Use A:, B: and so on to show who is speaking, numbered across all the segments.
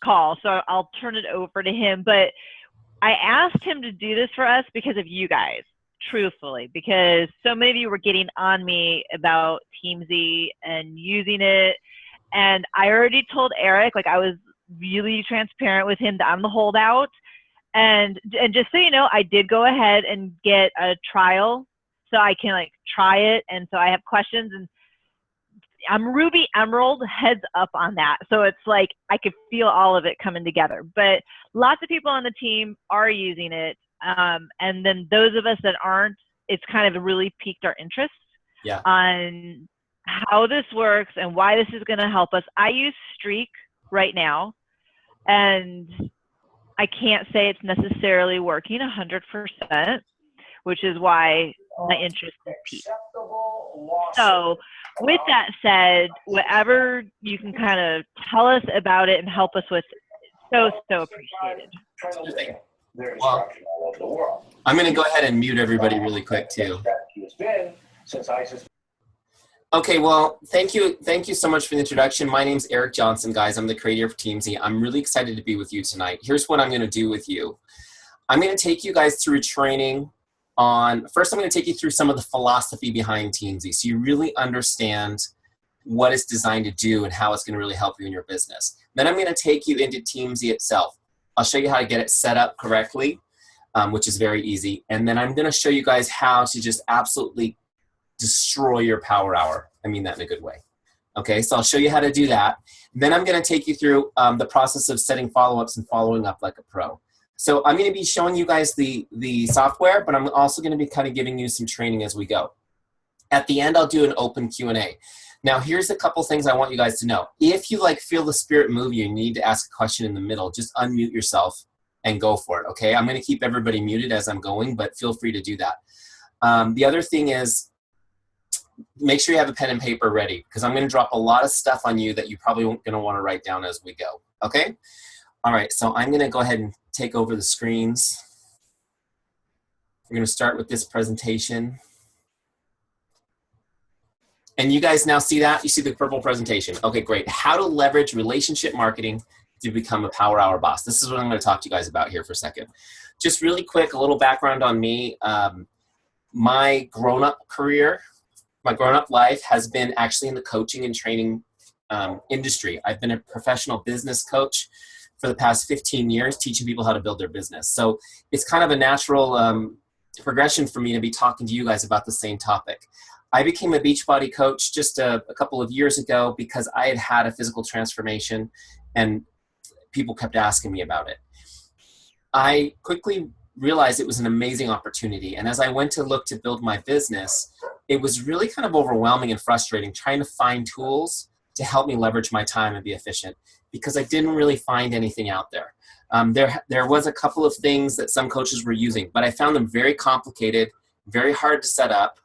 A: call, so I'll turn it over to him. But I asked him to do this for us because of you guys, truthfully, because so many of you were getting on me about Teamzy and using it. And I already told Eric, like I was really transparent with him that I'm the holdout. And just so you know, I did go ahead and get a trial so I can like try it. And so I have questions, and I'm Ruby Emerald, heads up on that. So it's like I could feel all of it coming together. But lots of people on the team are using it. And then those of us that aren't, it's kind of really piqued our interest on how this works and why this is going to help us. I use Streak right now, and I can't say it's necessarily working 100%, which is why my interest is piqued. So with that said, whatever you can kind of tell us about it and help us with, so appreciated.
B: Well, I'm going to go ahead and mute everybody really quick too. Okay, well, thank you so much for the introduction. My name's Eric Johnson, guys. I'm the creator of Teamzy. I'm really excited to be with you tonight. Here's what I'm going to do with you. I'm going to take you guys through a training on, first I'm going to take you through some of the philosophy behind Teamzy so you really understand what it's designed to do and how it's going to really help you in your business. Then I'm going to take you into Teamzy itself. I'll show you how to get it set up correctly, which is very easy. And then I'm going to show you guys how to just absolutely destroy your power hour. I mean that in a good way. Okay, so I'll show you how to do that. Then I'm going to take you through the process of setting follow-ups and following up like a pro. So I'm going to be showing you guys the software, but I'm also going to be kind of giving you some training as we go. At the end, I'll do an open Q&A. Now, here's a couple things I want you guys to know. If you like feel the spirit move you and you need to ask a question in the middle, just unmute yourself and go for it, okay? I'm going to keep everybody muted as I'm going, but feel free to do that. The other thing is, make sure you have a pen and paper ready because I'm going to drop a lot of stuff on you that you probably going to want to write down as we go, okay? All right, so I'm going to go ahead and take over the screens. We're going to start with this presentation. And you guys now see that? You see the purple presentation. Okay, great. How to leverage relationship marketing to become a power hour boss. This is what I'm going to talk to you guys about here for a second. Just really quick, a little background on me. My grown-up career, my grown-up life has been actually in the coaching and training industry. I've been a professional business coach for the past 15 years, teaching people how to build their business. So it's kind of a natural progression for me to be talking to you guys about the same topic. I became a Beachbody coach just a couple of years ago because I had had a physical transformation and people kept asking me about it. I quickly realized it was an amazing opportunity. And as I went to look to build my business, it was really kind of overwhelming and frustrating trying to find tools to help me leverage my time and be efficient because I didn't really find anything out there. There was a couple of things that some coaches were using, but I found them very complicated, very hard to set up.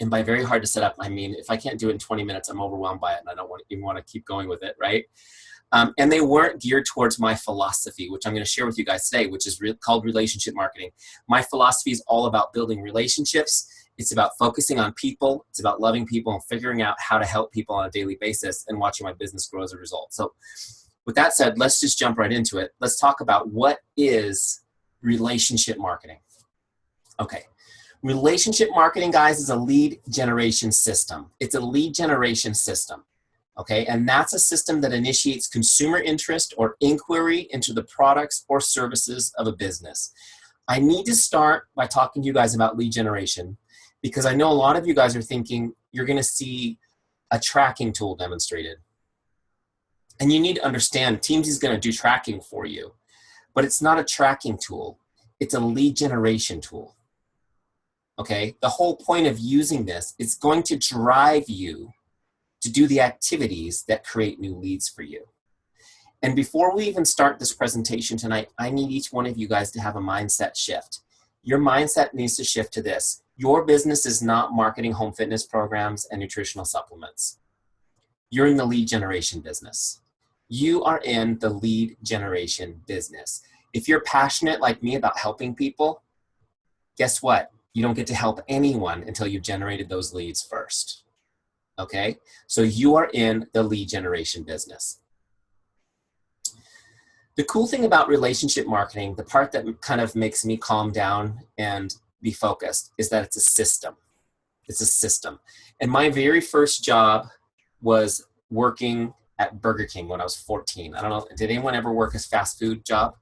B: And by very hard to set up, I mean, if I can't do it in 20 minutes, I'm overwhelmed by it and I don't even want to keep going with it, right? And they weren't geared towards my philosophy, which I'm going to share with you guys today, which is called relationship marketing. My philosophy is all about building relationships. It's about focusing on people. It's about loving people and figuring out how to help people on a daily basis and watching my business grow as a result. So with that said, let's just jump right into it. Let's talk about what is relationship marketing. Okay. Relationship marketing, guys, is a lead generation system. It's a lead generation system, okay? And that's a system that initiates consumer interest or inquiry into the products or services of a business. I need to start by talking to you guys about lead generation because I know a lot of you guys are thinking you're going to see a tracking tool demonstrated. And you need to understand Teamzy is going to do tracking for you, but it's not a tracking tool. It's a lead generation tool. Okay, the whole point of using this is going to drive you to do the activities that create new leads for you. And before we even start this presentation tonight, I need each one of you guys to have a mindset shift. Your mindset needs to shift to this. Your business is not marketing home fitness programs and nutritional supplements. You're in the lead generation business. You are in the lead generation business. If you're passionate like me about helping people, guess what? You don't get to help anyone until you've generated those leads first, okay? So you are in the lead generation business. The cool thing about relationship marketing, the part that kind of makes me calm down and be focused, is that it's a system. It's a system. And my very first job was working at Burger King when I was 14. I don't know, did anyone ever work a fast food job?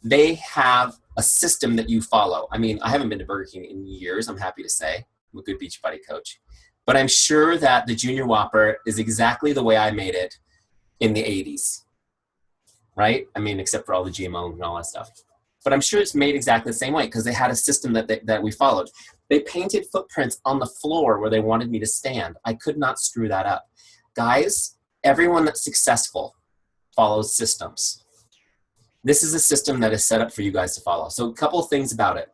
B: They have a system that you follow. I mean, I haven't been to Burger King in years, I'm happy to say. I'm a good Beachbody coach. But I'm sure that the Junior Whopper is exactly the way I made it in the 80s, right? I mean, except for all the GMO and all that stuff. But I'm sure it's made exactly the same way because they had a system that we followed. They painted footprints on the floor where they wanted me to stand. I could not screw that up. Guys, everyone that's successful follows systems. This is a system that is set up for you guys to follow. So a couple of things about it.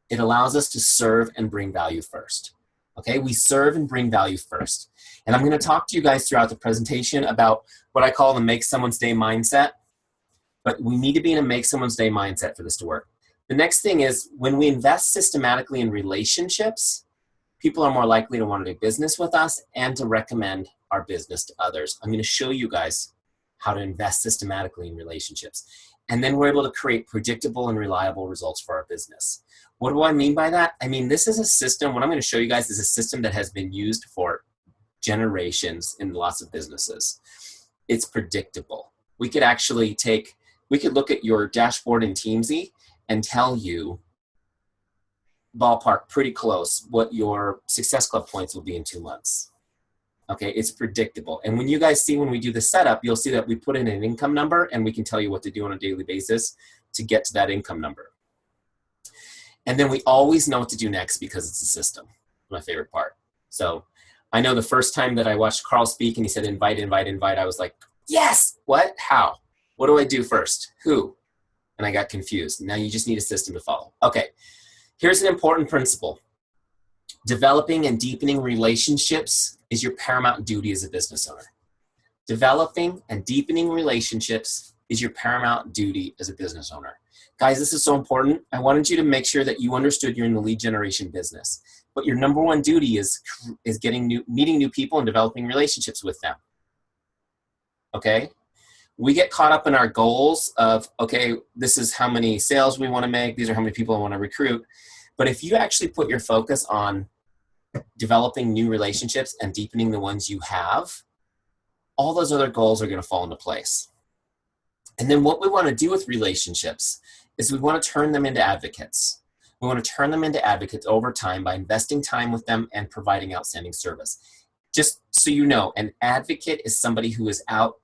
B: It allows us to serve and bring value first. Okay, we serve and bring value first. And I'm going to talk to you guys throughout the presentation about what I call the make someone's day mindset. But we need to be in a make someone's day mindset for this to work. The next thing is when we invest systematically in relationships, people are more likely to want to do business with us and to recommend our business to others. I'm going to show you guys how to invest systematically in relationships. And then we're able to create predictable and reliable results for our business. What do I mean by that? I mean, this is a system, what I'm going to show you guys is a system that has been used for generations in lots of businesses. It's predictable. We could actually look at your dashboard in Teamzy and tell you ballpark pretty close what your Success Club points will be in 2 months. Okay, it's predictable. And when you guys see when we do the setup, you'll see that we put in an income number and we can tell you what to do on a daily basis to get to that income number. And then we always know what to do next because it's a system. My favorite part. So I know the first time that I watched Carl speak and he said, invite, invite, invite, I was like, yes, what, how? What do I do first? Who? And I got confused. Now you just need a system to follow. Okay, here's an important principle. Developing and deepening relationships is your paramount duty as a business owner. Developing and deepening relationships is your paramount duty as a business owner. Guys, this is so important. I wanted you to make sure that you understood you're in the lead generation business. But your number one duty is meeting new people and developing relationships with them. Okay? We get caught up in our goals of, okay, this is how many sales we want to make. These are how many people I want to recruit. But if you actually put your focus on developing new relationships and deepening the ones you have, all those other goals are going to fall into place. And then what we want to do with relationships is we want to turn them into advocates. We want to turn them into advocates over time by investing time with them and providing outstanding service. Just so you know, an advocate is somebody who is out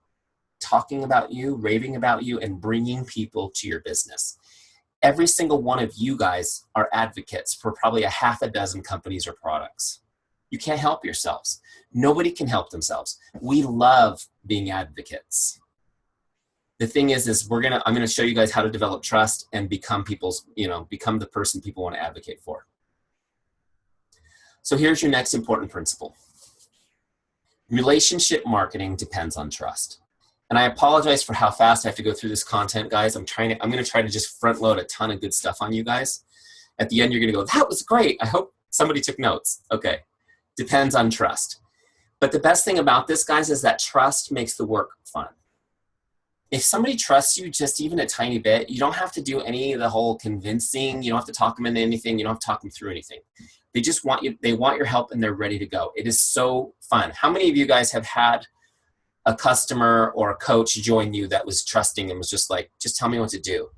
B: talking about you, raving about you, and bringing people to your business. Every single one of you guys are advocates for probably a half a dozen companies or products. You can't help yourselves. Nobody can help themselves. We love being advocates. The thing is I'm gonna show you guys how to develop trust and become become the person people want to advocate for. So here's your next important principle. Relationship marketing depends on trust. And I apologize for how fast I have to go through this content, guys. I'm gonna try to just front load a ton of good stuff on you guys. At the end, you're gonna go, that was great. I hope somebody took notes. Okay, depends on trust. But the best thing about this, guys, is that trust makes the work fun. If somebody trusts you just even a tiny bit, you don't have to do any of the whole convincing. You don't have to talk them into anything. You don't have to talk them through anything. They just want you, they want your help and they're ready to go. It is so fun. How many of you guys have had a customer or a coach join you that was trusting and was just like, just tell me what to do?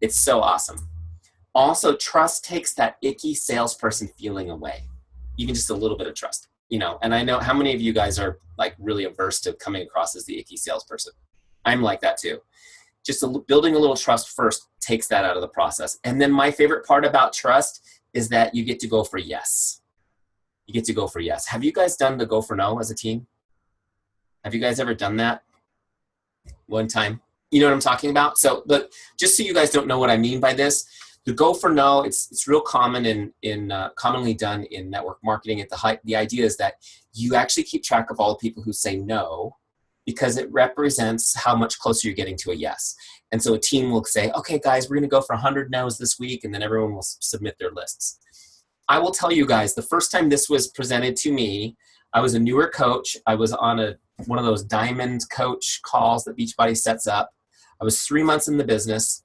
B: It's so awesome. Also, trust takes that icky salesperson feeling away. Even just a little bit of trust, and I know how many of you guys are like really averse to coming across as the icky salesperson. I'm like that too. Just building a little trust first takes that out of the process. And then my favorite part about trust is that you get to go for yes. You get to go for yes. Have you guys done the go for no as a team? Have you guys ever done that one time? You know what I'm talking about? So, but just so you guys don't know what I mean by this, the go for no, it's real common commonly done in network marketing. The idea is that you actually keep track of all the people who say no, because it represents how much closer you're getting to a yes. And so a team will say, okay, guys, we're going to go for 100 no's this week, and then everyone will submit their lists. I will tell you guys, the first time this was presented to me, I was a newer coach. I was on one of those diamond coach calls that Beachbody sets up. I was 3 months in the business,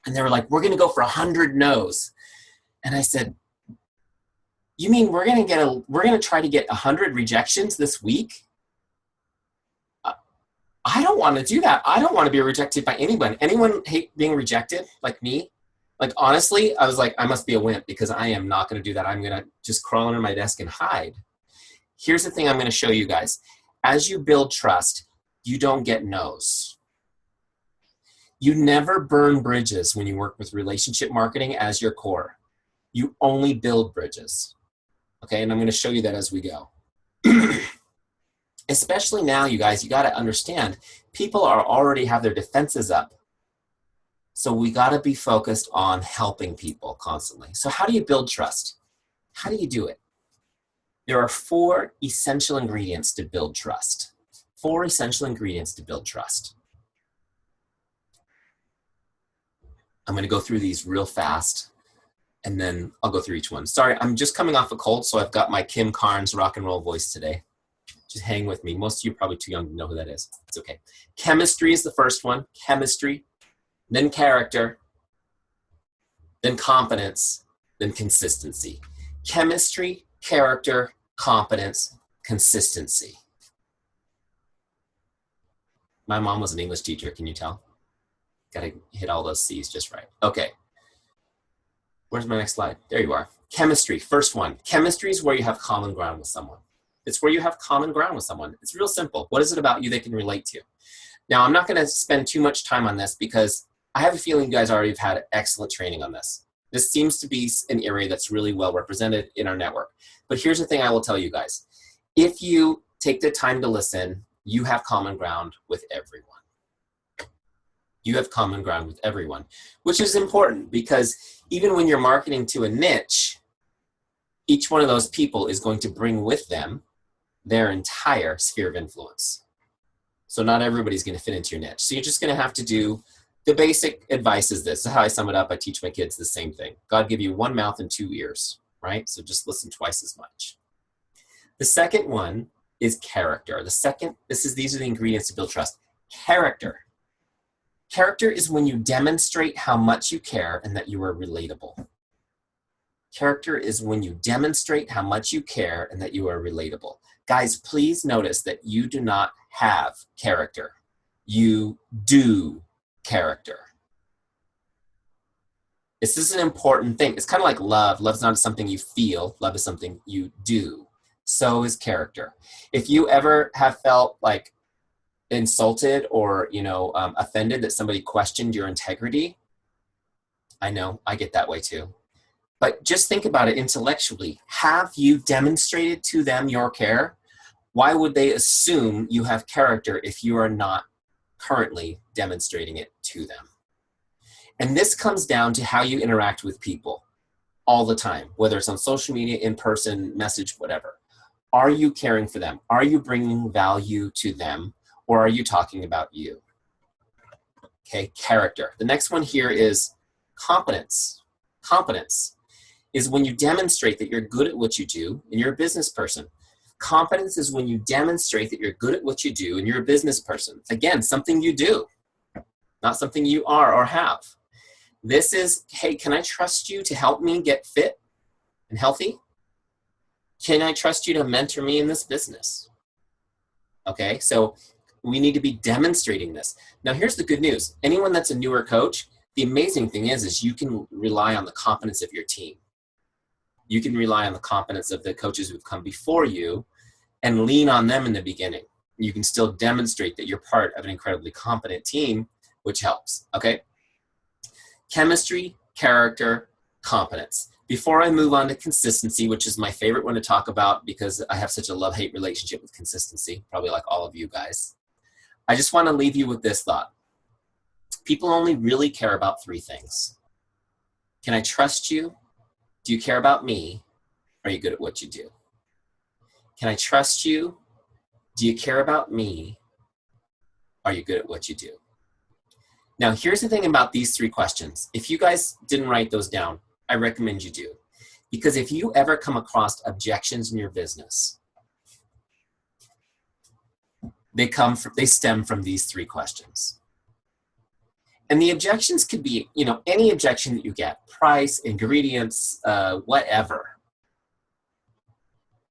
B: and they were like, we're going to go for 100 no's. And I said, you mean we're going to try to get 100 rejections this week? I don't want to do that. I don't want to be rejected by anyone. Anyone hate being rejected like me? Like, honestly, I was like, I must be a wimp because I am not going to do that. I'm going to just crawl under my desk and hide. Here's the thing I'm going to show you guys. As you build trust, you don't get no's. You never burn bridges when you work with relationship marketing as your core. You only build bridges. Okay, and I'm going to show you that as we go. Especially now, you guys, you got to understand, people are already have their defenses up. So we got to be focused on helping people constantly. So how do you build trust? How do you do it? There are 4 essential ingredients to build trust. 4 essential ingredients to build trust. I'm going to go through these real fast, and then I'll go through each one. Sorry, I'm just coming off a cold, so I've got my Kim Carnes rock and roll voice today. Just hang with me. Most of you are probably too young to know who that is. It's okay. Chemistry is the first one. Chemistry, then character, then competence, then consistency. Chemistry, character, competence, consistency. My mom was an English teacher, can you tell? Got to hit all those C's just right. Okay. Where's my next slide? There you are. Chemistry, first one. Chemistry is where you have common ground with someone. It's where you have common ground with someone. It's real simple. What is it about you they can relate to? Now, I'm not going to spend too much time on this because I have a feeling you guys already have had excellent training on this. This seems to be an area that's really well represented in our network. But here's the thing I will tell you guys. If you take the time to listen, you have common ground with everyone. You have common ground with everyone, which is important because even when you're marketing to a niche, each one of those people is going to bring with them their entire sphere of influence. So not everybody's going to fit into your niche. So you're just going to have to do the basic advice is this. This is how I sum it up. I teach my kids the same thing. God give you 1 mouth and 2 ears, right? So just listen twice as much. The second one is character. These are the ingredients to build trust. Character. Character is when you demonstrate how much you care and that you are relatable. Character is when you demonstrate how much you care and that you are relatable. Guys, please notice that you do not have character. You do character. This is an important thing. It's kind of like love. Love is not something you feel. Love is something you do. So is character. If you ever have felt like insulted or, offended that somebody questioned your integrity, I know, I get that way too. But just think about it intellectually. Have you demonstrated to them your care? Why would they assume you have character if you are not currently demonstrating it to them? And this comes down to how you interact with people all the time, whether it's on social media, in person, message, whatever. Are you caring for them? Are you bringing value to them? Or are you talking about you? Okay, character. The next one here is competence. Competence is when you demonstrate that you're good at what you do and you're a business person. Competence is when you demonstrate that you're good at what you do and you're a business person. Again, something you do, not something you are or have. This is, hey, can I trust you to help me get fit and healthy? Can I trust you to mentor me in this business? Okay, so we need to be demonstrating this. Now, here's the good news. Anyone that's a newer coach, the amazing thing is you can rely on the competence of your team. You can rely on the competence of the coaches who've come before you and lean on them in the beginning. You can still demonstrate that you're part of an incredibly competent team, which helps, okay? Chemistry, character, competence. Before I move on to consistency, which is my favorite one to talk about because I have such a love-hate relationship with consistency, probably like all of you guys, I just want to leave you with this thought. People only really care about 3 things. Can I trust you? Do you care about me? Are you good at what you do? Can I trust you? Do you care about me? Are you good at what you do? Now, here's the thing about these 3 questions. If you guys didn't write those down, I recommend you do. Because if you ever come across objections in your business, they stem from these 3 questions. And the objections could be, you know, any objection that you get, price, ingredients, whatever.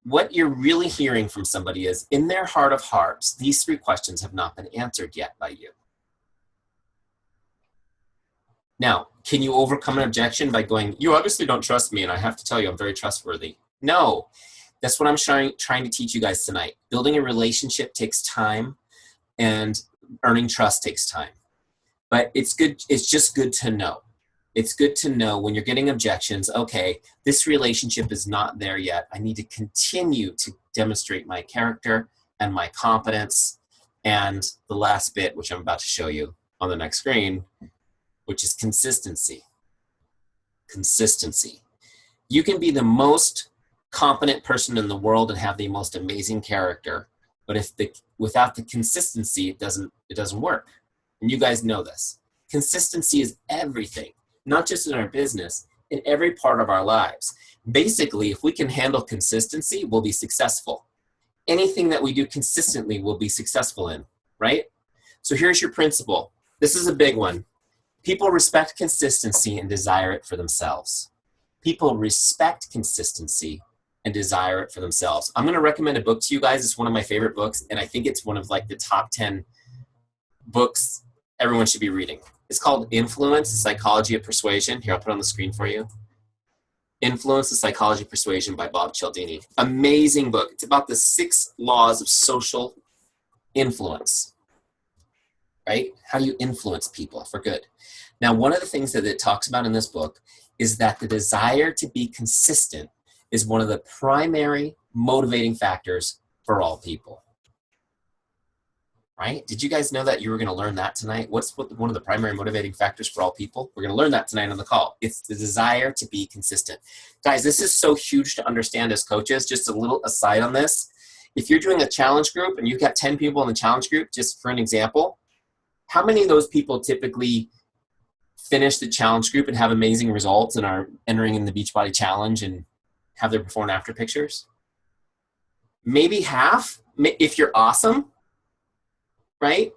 B: What you're really hearing from somebody is, in their heart of hearts, these 3 questions have not been answered yet by you. Now, can you overcome an objection by going, you obviously don't trust me, and I have to tell you I'm very trustworthy? No, that's what I'm trying to teach you guys tonight. Building a relationship takes time, and earning trust takes time. But it's good. It's just good to know. It's good to know when you're getting objections, okay, this relationship is not there yet. I need to continue to demonstrate my character and my competence. And the last bit, which I'm about to show you on the next screen, which is consistency. Consistency. You can be the most competent person in the world and have the most amazing character, but without the consistency, it doesn't work. And you guys know this. Consistency is everything, not just in our business, in every part of our lives. Basically, if we can handle consistency, we'll be successful. Anything that we do consistently, we'll be successful in, right? So here's your principle. This is a big one. People respect consistency and desire it for themselves. People respect consistency and desire it for themselves. I'm going to recommend a book to you guys. It's one of my favorite books, and I think it's one of like the top 10 books everyone should be reading. It's called Influence, the Psychology of Persuasion. Here, I'll put it on the screen for you. Influence, the Psychology of Persuasion by Bob Cialdini. Amazing book. It's about the 6 laws of social influence, right? How you influence people for good. Now, one of the things that it talks about in this book is that the desire to be consistent is one of the primary motivating factors for all people. Right? Did you guys know that you were going to learn that tonight? What's one of the primary motivating factors for all people? We're going to learn that tonight on the call. It's the desire to be consistent. Guys, this is so huge to understand as coaches. Just a little aside on this. If you're doing a challenge group and you've got 10 people in the challenge group, just for an example, how many of those people typically finish the challenge group and have amazing results and are entering in the Beachbody Challenge and have their before and after pictures? Maybe half, if you're awesome. Right?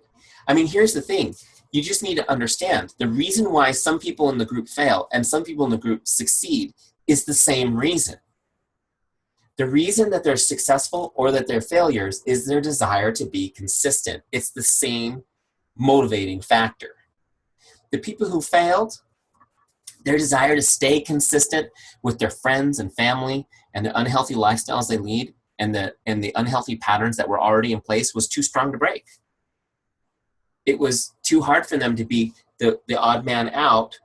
B: I mean, here's the thing. You just need to understand the reason why some people in the group fail and some people in the group succeed is the same reason. The reason that they're successful or that they're failures is their desire to be consistent. It's the same motivating factor. The people who failed, their desire to stay consistent with their friends and family and the unhealthy lifestyles they lead and the unhealthy patterns that were already in place was too strong to break. It was too hard for them to be the odd man out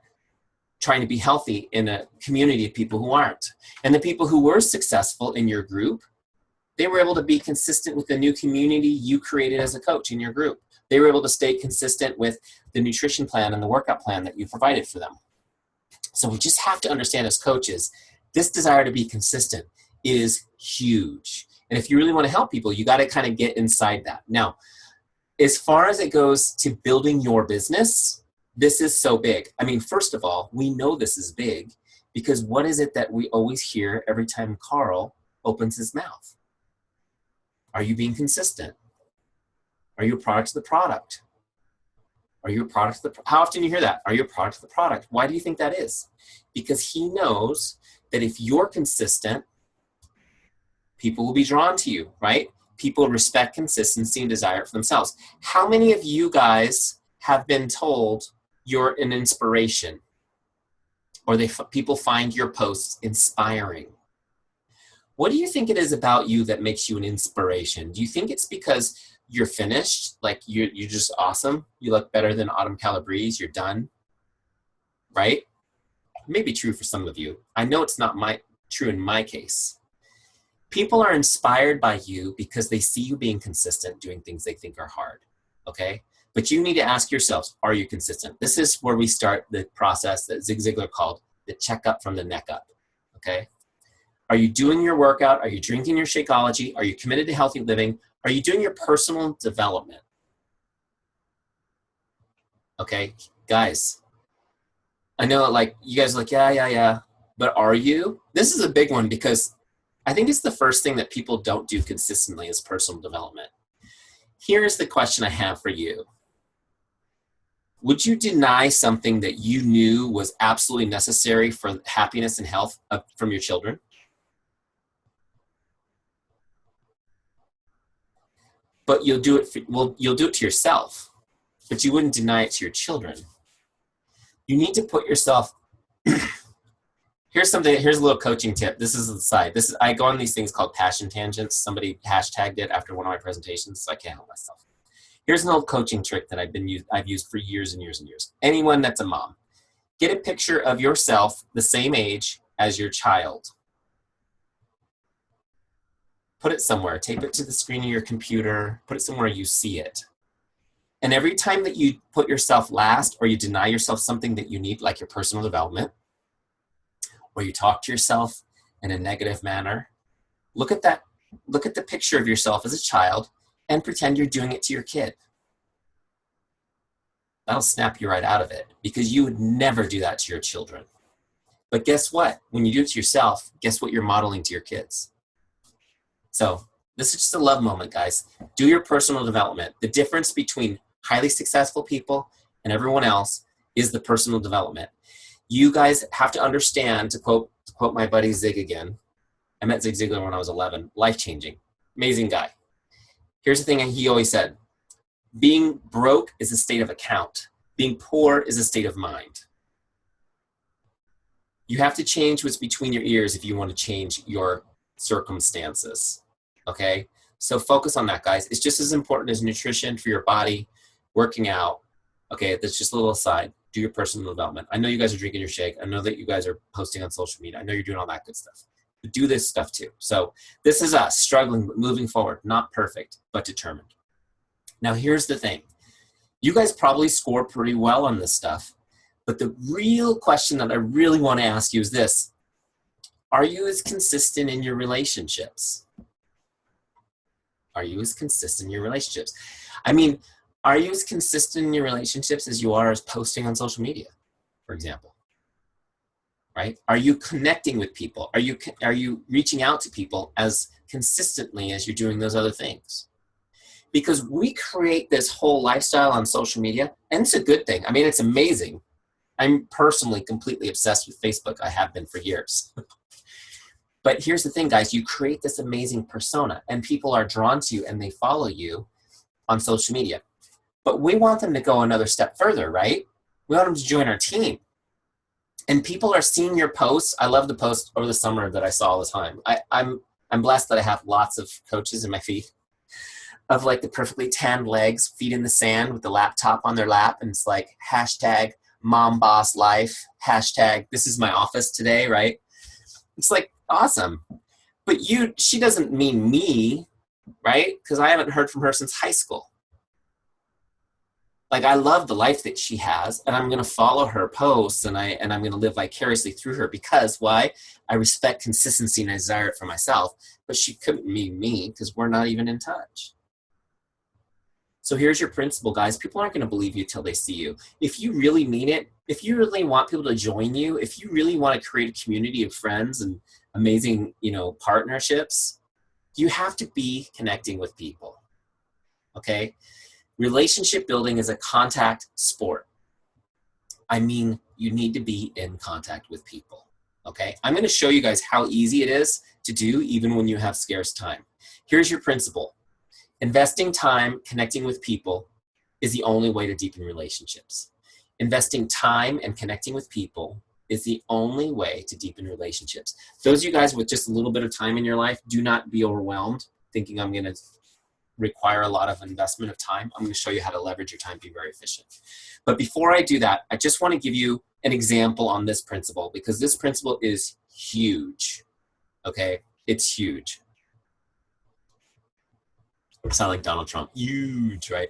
B: trying to be healthy in a community of people who aren't. And the people who were successful in your group, they were able to be consistent with the new community you created as a coach in your group. They were able to stay consistent with the nutrition plan and the workout plan that you provided for them. So we just have to understand as coaches, this desire to be consistent is huge. And if you really want to help people, you got to kind of get inside that. Now, as far as it goes to building your business, this is so big. I mean, first of all, we know this is big because what is it that we always hear every time Carl opens his mouth? Are you being consistent? Are you a product of the product? Are you a product of the, how often do you hear that? Are you a product of the product? Why do you think that is? Because he knows that if you're consistent, people will be drawn to you, right? People respect consistency and desire it for themselves. How many of you guys have been told you're an inspiration or people find your posts inspiring? What do you think it is about you that makes you an inspiration? Do you think it's because you're finished, like you're just awesome, you look better than Autumn Calabrese, you're done, right? It may be true for some of you. I know it's not true in my case. People are inspired by you because they see you being consistent, doing things they think are hard, okay? But you need to ask yourselves, are you consistent? This is where we start the process that Zig Ziglar called the checkup from the neck up, okay? Are you doing your workout? Are you drinking your Shakeology? Are you committed to healthy living? Are you doing your personal development? Okay, guys, I know like you guys are like, yeah, but are you? This is a big one because I think it's the first thing that people don't do consistently is personal development. Here's the question I have for you. would you deny something that you knew was absolutely necessary for happiness and health from your children? But you'll do it. You'll do it to yourself, but you wouldn't deny it to your children. You need to put yourself. Here's a little coaching tip. This is the side. I go on these things called passion tangents. Somebody hashtagged it after one of my presentations, so I can't help myself. Here's an old coaching trick that I've used for years and years and years. Anyone that's a mom, get a picture of yourself the same age as your child. Put it somewhere. Tape it to the screen of your computer. Put it somewhere you see it. And every time that you put yourself last or you deny yourself something that you need, like your personal development, or you talk to yourself in a negative manner, look at the picture of yourself as a child and pretend you're doing it to your kid. That'll snap you right out of it, because you would never do that to your children. But guess what? When you do it to yourself, guess what you're modeling to your kids? So this is just a love moment, guys. Do your personal development. The difference between highly successful people and everyone else is the personal development. You guys have to understand, to quote my buddy Zig again. I met Zig Ziglar when I was 11. Life-changing. Amazing guy. Here's the thing he always said. Being broke is a state of account. Being poor is a state of mind. You have to change what's between your ears if you want to change your circumstances. Okay? So focus on that, guys. It's just as important as nutrition for your body, working out. Okay, that's just a little aside. Do your personal development. I know you guys are drinking your shake. I know that you guys are posting on social media. I know you're doing all that good stuff. But do this stuff too. So this is us struggling, but moving forward. Not perfect, but determined. Now here's the thing. You guys probably score pretty well on this stuff. But the real question that I really want to ask you is this. Are you as consistent in your relationships? Are you as consistent in your relationships? I mean, are you as consistent in your relationships as you are as posting on social media, for example? Right? Are you connecting with people? Are you reaching out to people as consistently as you're doing those other things? Because we create this whole lifestyle on social media, and it's a good thing. I mean, it's amazing. I'm personally completely obsessed with Facebook. I have been for years. But here's the thing, guys. You create this amazing persona, and people are drawn to you, and they follow you on social media. But we want them to go another step further, right? We want them to join our team. And people are seeing your posts. I love the posts over the summer that I saw all the time. I'm blessed that I have lots of coaches in my feed of like the perfectly tanned legs, feet in the sand with the laptop on their lap. And it's like hashtag mom boss life, hashtag this is my office today, right? It's like awesome. But she doesn't mean me, right? Because I haven't heard from her since high school. Like, I love the life that she has, and I'm going to follow her posts, and I'm going to live vicariously through her, because why? I respect consistency and I desire it for myself, but she couldn't mean me because we're not even in touch. So here's your principle, guys. People aren't going to believe you till they see you. If you really mean it, if you really want people to join you, if you really want to create a community of friends and amazing, partnerships, you have to be connecting with people, okay? Relationship building is a contact sport. I mean, you need to be in contact with people, okay? I'm going to show you guys how easy it is to do even when you have scarce time. Here's your principle. Investing time connecting with people is the only way to deepen relationships. Investing time and connecting with people is the only way to deepen relationships. Those of you guys with just a little bit of time in your life, do not be overwhelmed thinking I'm going to require a lot of investment of time. I'm going to show you how to leverage your time, be very efficient. But before I do that, I just want to give you an example on this principle, because this principle is huge, okay? It's huge. I sound like Donald Trump. Huge, right?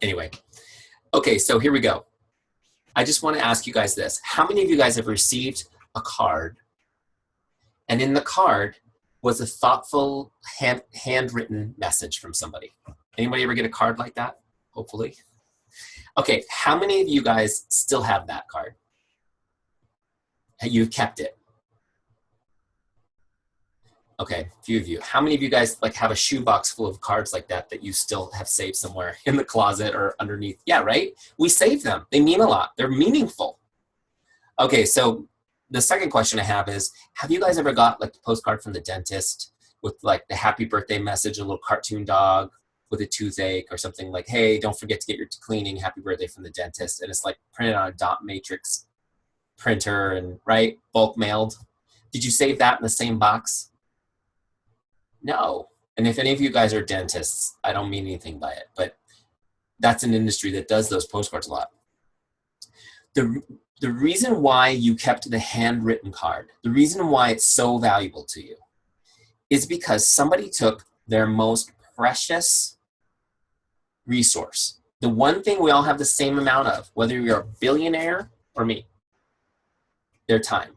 B: Anyway, okay, so here we go. I just want to ask you guys this. How many of you guys have received a card, and in the card was a thoughtful handwritten message from somebody? Anybody ever get a card like that? Hopefully. Okay, how many of you guys still have that card? You've kept it. Okay, a few of you. How many of you guys like have a shoebox full of cards like that that you still have saved somewhere in the closet or underneath? Yeah, right? We save them. They mean a lot. They're meaningful. Okay, so the second question I have is, have you guys ever got like the postcard from the dentist with like the happy birthday message, a little cartoon dog with a toothache or something like, hey, don't forget to get your cleaning, happy birthday from the dentist. And it's like printed on a dot matrix printer and right, bulk mailed. Did you save that in the same box? No. And if any of you guys are dentists, I don't mean anything by it, but that's an industry that does those postcards a lot. The reason why you kept the handwritten card, the reason why it's so valuable to you is because somebody took their most precious resource, the one thing we all have the same amount of, whether you're a billionaire or me, their time.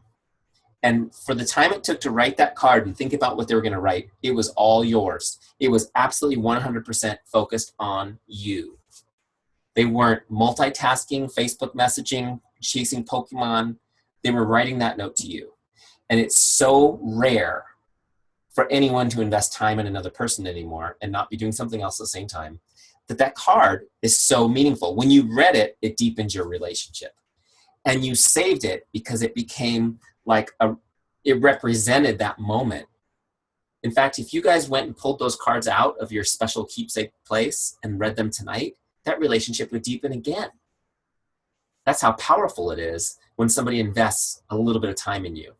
B: And for the time it took to write that card and think about what they were going to write, it was all yours. It was absolutely 100% focused on you. They weren't multitasking, Facebook messaging, chasing Pokemon. They were writing that note to you. And it's so rare for anyone to invest time in another person anymore and not be doing something else at the same time, that card is so meaningful. When you read it, it deepens your relationship. And you saved it because it became like it represented that moment. In fact, if you guys went and pulled those cards out of your special keepsake place and read them tonight, that relationship would deepen again. That's how powerful it is when somebody invests a little bit of time in you.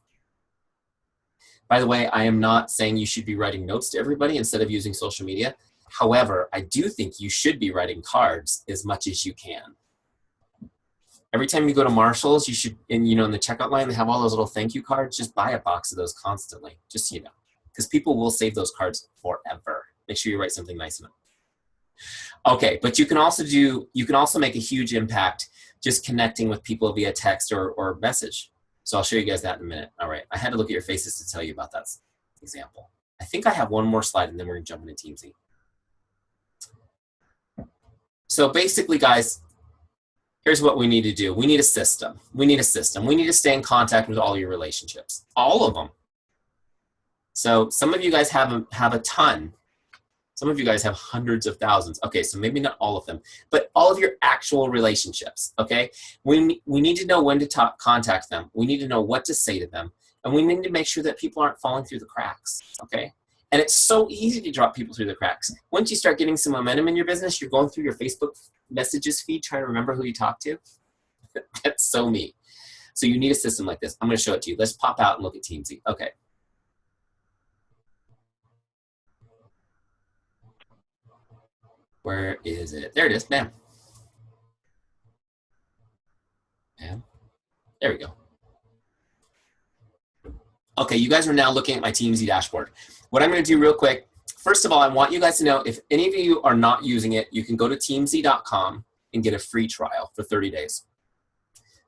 B: By the way, I am not saying you should be writing notes to everybody instead of using social media. However, I do think you should be writing cards as much as you can. Every time you go to Marshall's, you should, and in the checkout line, they have all those little thank you cards. Just buy a box of those constantly, just so you know, because people will save those cards forever. Make sure you write something nice in them. Okay, but you can also make a huge impact just connecting with people via text or message. So I'll show you guys that in a minute. All right, I had to look at your faces to tell you about that example. I think I have one more slide and then we're gonna jump into Teamzy. So basically, guys, here's what we need to do. We need a system. We need a system. We need to stay in contact with all your relationships, all of them. So some of you guys have a ton. Some of you guys have hundreds of thousands. Okay, so maybe not all of them, but all of your actual relationships, okay? We need to know when to contact them. We need to know what to say to them. And we need to make sure that people aren't falling through the cracks, okay? And it's so easy to drop people through the cracks. Once you start getting some momentum in your business, you're going through your Facebook messages feed trying to remember who you talked to. That's so me. So you need a system like this. I'm going to show it to you. Let's pop out and look at Teamzy. Okay. Where is it? There it is. Bam. Bam. There we go. Okay, you guys are now looking at my Teamzy dashboard. What I'm going to do real quick, first of all, I want you guys to know if any of you are not using it, you can go to teamzy.com and get a free trial for 30 days.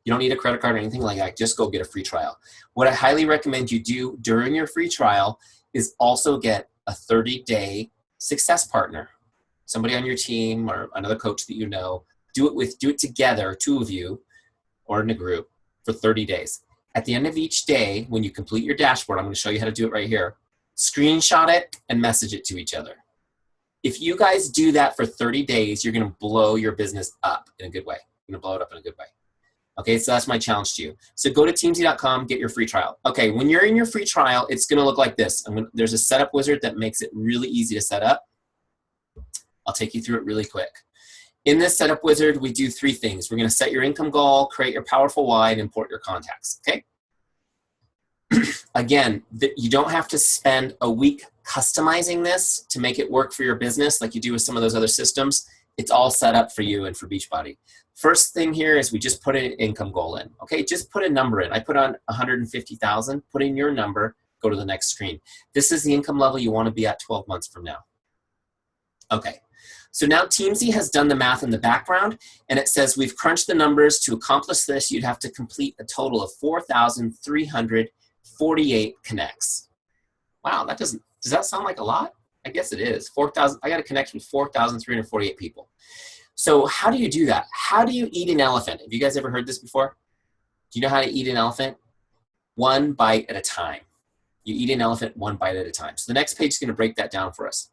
B: You don't need a credit card or anything like that. Just go get a free trial. What I highly recommend you do during your free trial is also get a 30-day success partner. Somebody on your team or another coach that you know. Do it together, two of you, or in a group for 30 days. At the end of each day, when you complete your dashboard, I'm going to show you how to do it right here. Screenshot it and message it to each other. If you guys do that for 30 days, you're going to blow your business up in a good way. You're going to blow it up in a good way. Okay, so that's my challenge to you. So go to teamzy.com, get your free trial. Okay, when you're in your free trial, it's going to look like this. There's a setup wizard that makes it really easy to set up. I'll take you through it really quick. In this setup wizard, we do three things. We're going to set your income goal, create your powerful why, and import your contacts, okay? Again, you don't have to spend a week customizing this to make it work for your business like you do with some of those other systems. It's all set up for you and for Beachbody. First thing here is we just put an income goal in, okay? Just put a number in. I put on 150,000, put in your number, go to the next screen. This is the income level you want to be at 12 months from now. Okay. So now Teamzy has done the math in the background, and it says we've crunched the numbers. To accomplish this, you'd have to complete a total of 4,348 connects. Wow, does that sound like a lot? I guess it is. 4,000. I got to connect with 4,348 people. So how do you do that? How do you eat an elephant? Have you guys ever heard this before? Do you know how to eat an elephant? One bite at a time. You eat an elephant one bite at a time. So the next page is going to break that down for us.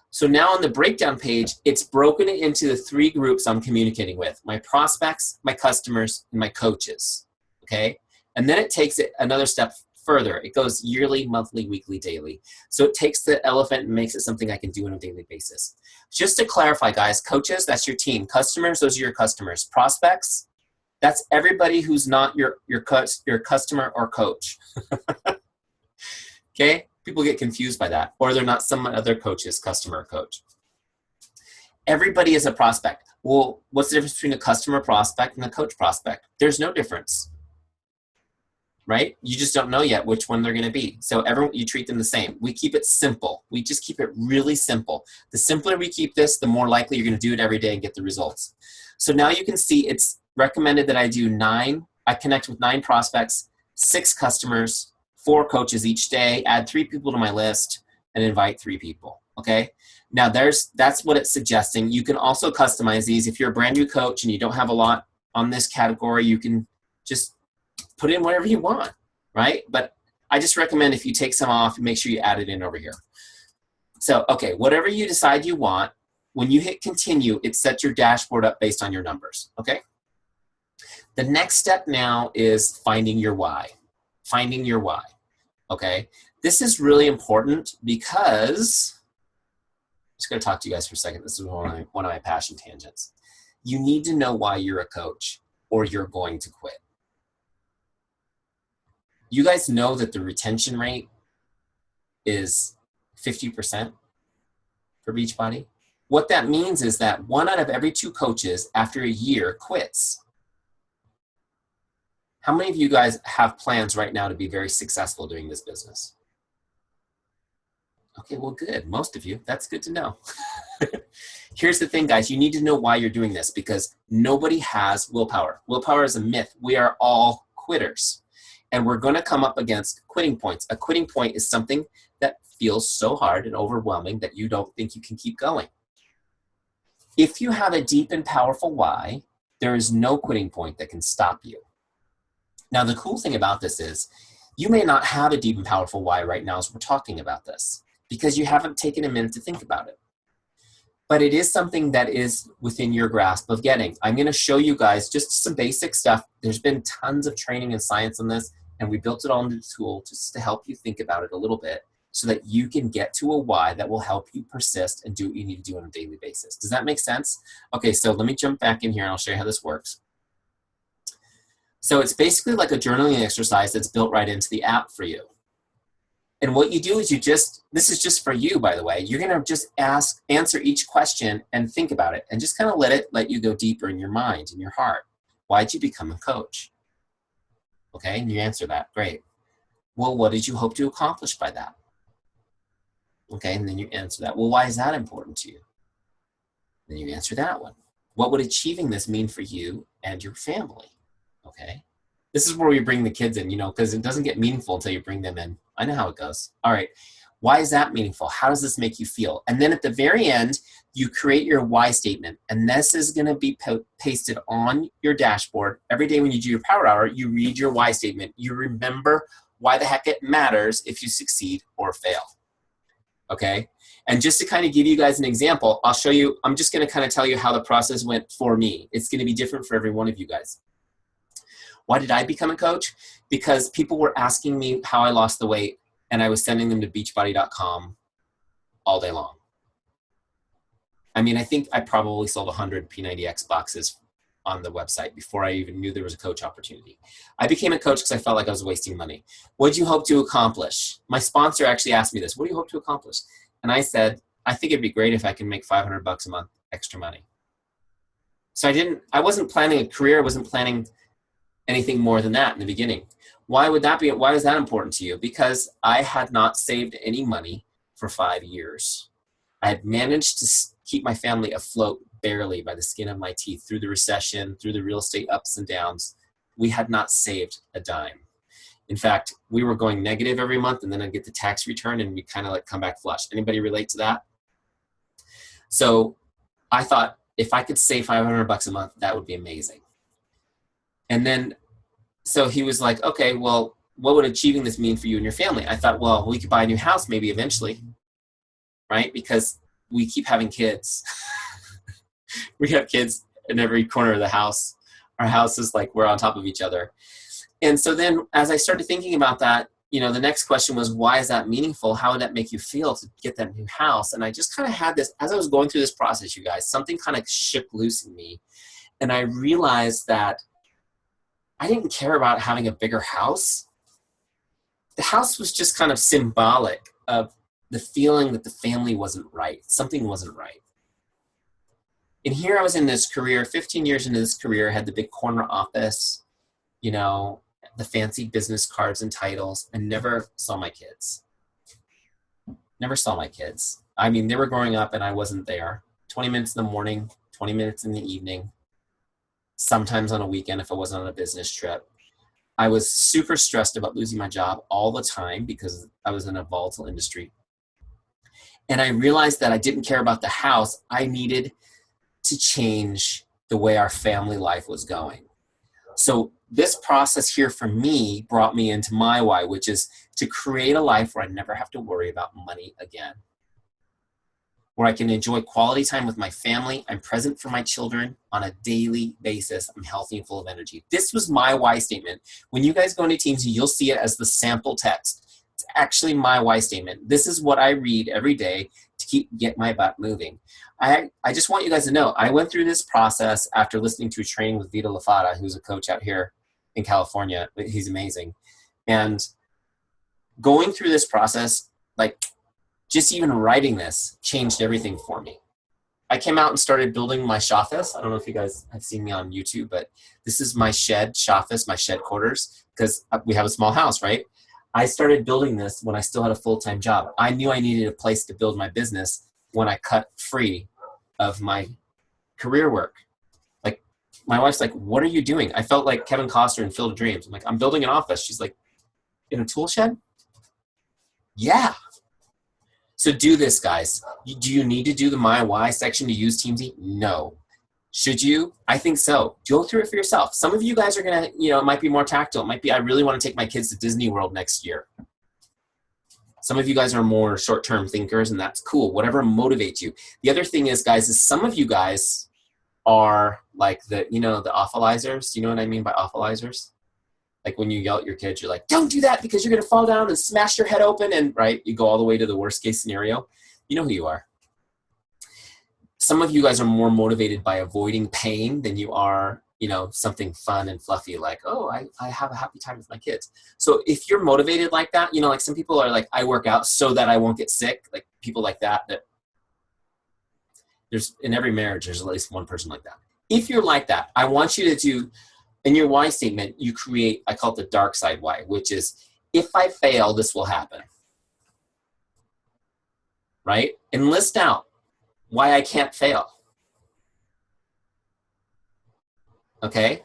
B: So now on the breakdown page, it's broken into the 3 groups I'm communicating with: my prospects, my customers, and my coaches. Okay? And then it takes it another step further. It goes yearly, monthly, weekly, daily. So it takes the elephant and makes it something I can do on a daily basis. Just to clarify, guys, coaches, that's your team. Customers, those are your customers. Prospects, that's everybody who's not your customer or coach. Okay? People get confused by that, or they're not some other coach's customer or coach. Everybody is a prospect. Well, what's the difference between a customer prospect and a coach prospect? There's no difference, right? You just don't know yet which one they're going to be. So everyone, you treat them the same. We keep it simple. We just keep it really simple. The simpler we keep this, the more likely you're going to do it every day and get the results. So now you can see it's recommended that I do 9. I connect with 9 prospects, 6 customers, 4 coaches each day, add 3 people to my list, and invite 3 people, okay? Now that's what it's suggesting. You can also customize these. If you're a brand new coach and you don't have a lot on this category, you can just put in whatever you want, right? But I just recommend if you take some off, make sure you add it in over here. So, okay, whatever you decide you want, when you hit continue, it sets your dashboard up based on your numbers, okay? The next step now is finding your why. Finding your why. Okay, this is really important because, I'm just going to talk to you guys for a second. This is one of my passion tangents. You need to know why you're a coach or you're going to quit. You guys know that the retention rate is 50% for Beachbody. What that means is that 1 out of every 2 coaches after a year quits. How many of you guys have plans right now to be very successful doing this business? Okay, well, good. Most of you. That's good to know. Here's the thing, guys. You need to know why you're doing this because nobody has willpower. Willpower is a myth. We are all quitters. And we're going to come up against quitting points. A quitting point is something that feels so hard and overwhelming that you don't think you can keep going. If you have a deep and powerful why, there is no quitting point that can stop you. Now, the cool thing about this is you may not have a deep and powerful why right now as we're talking about this because you haven't taken a minute to think about it. But it is something that is within your grasp of getting. I'm going to show you guys just some basic stuff. There's been tons of training and science on this, and we built it all into the tool just to help you think about it a little bit so that you can get to a why that will help you persist and do what you need to do on a daily basis. Does that make sense? Okay, so let me jump back in here and I'll show you how this works. So it's basically like a journaling exercise that's built right into the app for you. And what you do is this is just for you, by the way, you're going to just answer each question and think about it and just kind of let you go deeper in your mind, in your heart. Why'd you become a coach? Okay, and you answer that, great. Well, what did you hope to accomplish by that? Okay, and then you answer that. Well, why is that important to you? Then you answer that one. What would achieving this mean for you and your family? Okay, this is where we bring the kids in, because it doesn't get meaningful until you bring them in. I know how it goes. All right, why is that meaningful? How does this make you feel? And then at the very end, you create your why statement. And this is going to be pasted on your dashboard. Every day when you do your power hour, you read your why statement. You remember why the heck it matters if you succeed or fail. Okay? And just to kind of give you guys an example, I'll show you, I'm just going to kind of tell you how the process went for me. It's going to be different for every one of you guys. Why did I become a coach? Because people were asking me how I lost the weight, and I was sending them to beachbody.com all day long. I mean, I think I probably sold 100 P90X boxes on the website before I even knew there was a coach opportunity. I became a coach because I felt like I was wasting money. What do you hope to accomplish? My sponsor actually asked me this. What do you hope to accomplish? And I said, I think it'd be great if I can make $500 a month extra money. So I wasn't planning a career. I wasn't planning anything more than that in the beginning. Why would that be? Why is that important to you? Because I had not saved any money for 5 years. I had managed to keep my family afloat barely by the skin of my teeth through the recession, through the real estate ups and downs. We had not saved a dime. In fact, we were going negative every month, and then I'd get the tax return and we kind of come back flush. Anybody relate to that? So I thought if I could save $500 a month, that would be amazing. And then, so he was like, okay, well, what would achieving this mean for you and your family? I thought, well, we could buy a new house maybe eventually, right? Because we keep having kids. We have kids in every corner of the house. Our house is like we're on top of each other. And so then as I started thinking about that, you know, the next question was, why is that meaningful? How would that make you feel to get that new house? And I just kind of had this, as I was going through this process, you guys, something kind of shook loose in me. And I realized that I didn't care about having a bigger house. The house was just kind of symbolic of the feeling that the family wasn't right. Something wasn't right. And here I was in this career, 15 years into this career, had the big corner office, you know, the fancy business cards and titles, and never saw my kids. Never saw my kids. I mean, they were growing up and I wasn't there. 20 minutes in the morning, 20 minutes in the evening, sometimes on a weekend if I wasn't on a business trip. I was super stressed about losing my job all the time because I was in a volatile industry. And I realized that I didn't care about the house. I needed to change the way our family life was going. So this process here for me brought me into my why, which is to create a life where I never have to worry about money again, where I can enjoy quality time with my family. I'm present for my children on a daily basis. I'm healthy and full of energy. This was my why statement. When you guys go into Teamzy, you'll see it as the sample text. It's actually my why statement. This is what I read every day to get my butt moving. I just want you guys to know, I went through this process after listening to a training with Vito Lafata, who's a coach out here in California. He's amazing. And going through this process, like just even writing this changed everything for me. I came out and started building my shoffice. I don't know if you guys have seen me on YouTube, but this is my shed shoffice, my shed quarters, because we have a small house, right? I started building this when I still had a full-time job. I knew I needed a place to build my business when I cut free of my career work. Like, my wife's like, what are you doing? I felt like Kevin Costner in Field of Dreams. I'm like, I'm building an office. She's like, in a tool shed? Yeah. So do this, guys. Do you need to do the My Why section to use Teamzy? No. Should you? I think so. Go through it for yourself. Some of you guys are going to, you know, it might be more tactile. It might be, I really want to take my kids to Disney World next year. Some of you guys are more short-term thinkers, and that's cool. Whatever motivates you. The other thing is, guys, is some of you guys are like the, you know, the awfulizers. Do you know what I mean by awfulizers? Like when you yell at your kids, you're like, don't do that because you're going to fall down and smash your head open. And right, you go all the way to the worst case scenario. You know who you are. Some of you guys are more motivated by avoiding pain than you are, you know, something fun and fluffy like, oh, I have a happy time with my kids. So if you're motivated like that, you know, like some people are like, I work out so that I won't get sick. Like people like that there's in every marriage, there's at least one person like that. If you're like that, I want you to do, in your why statement, you create, I call it the dark side why, which is, if I fail, this will happen. Right? And list out why I can't fail. Okay?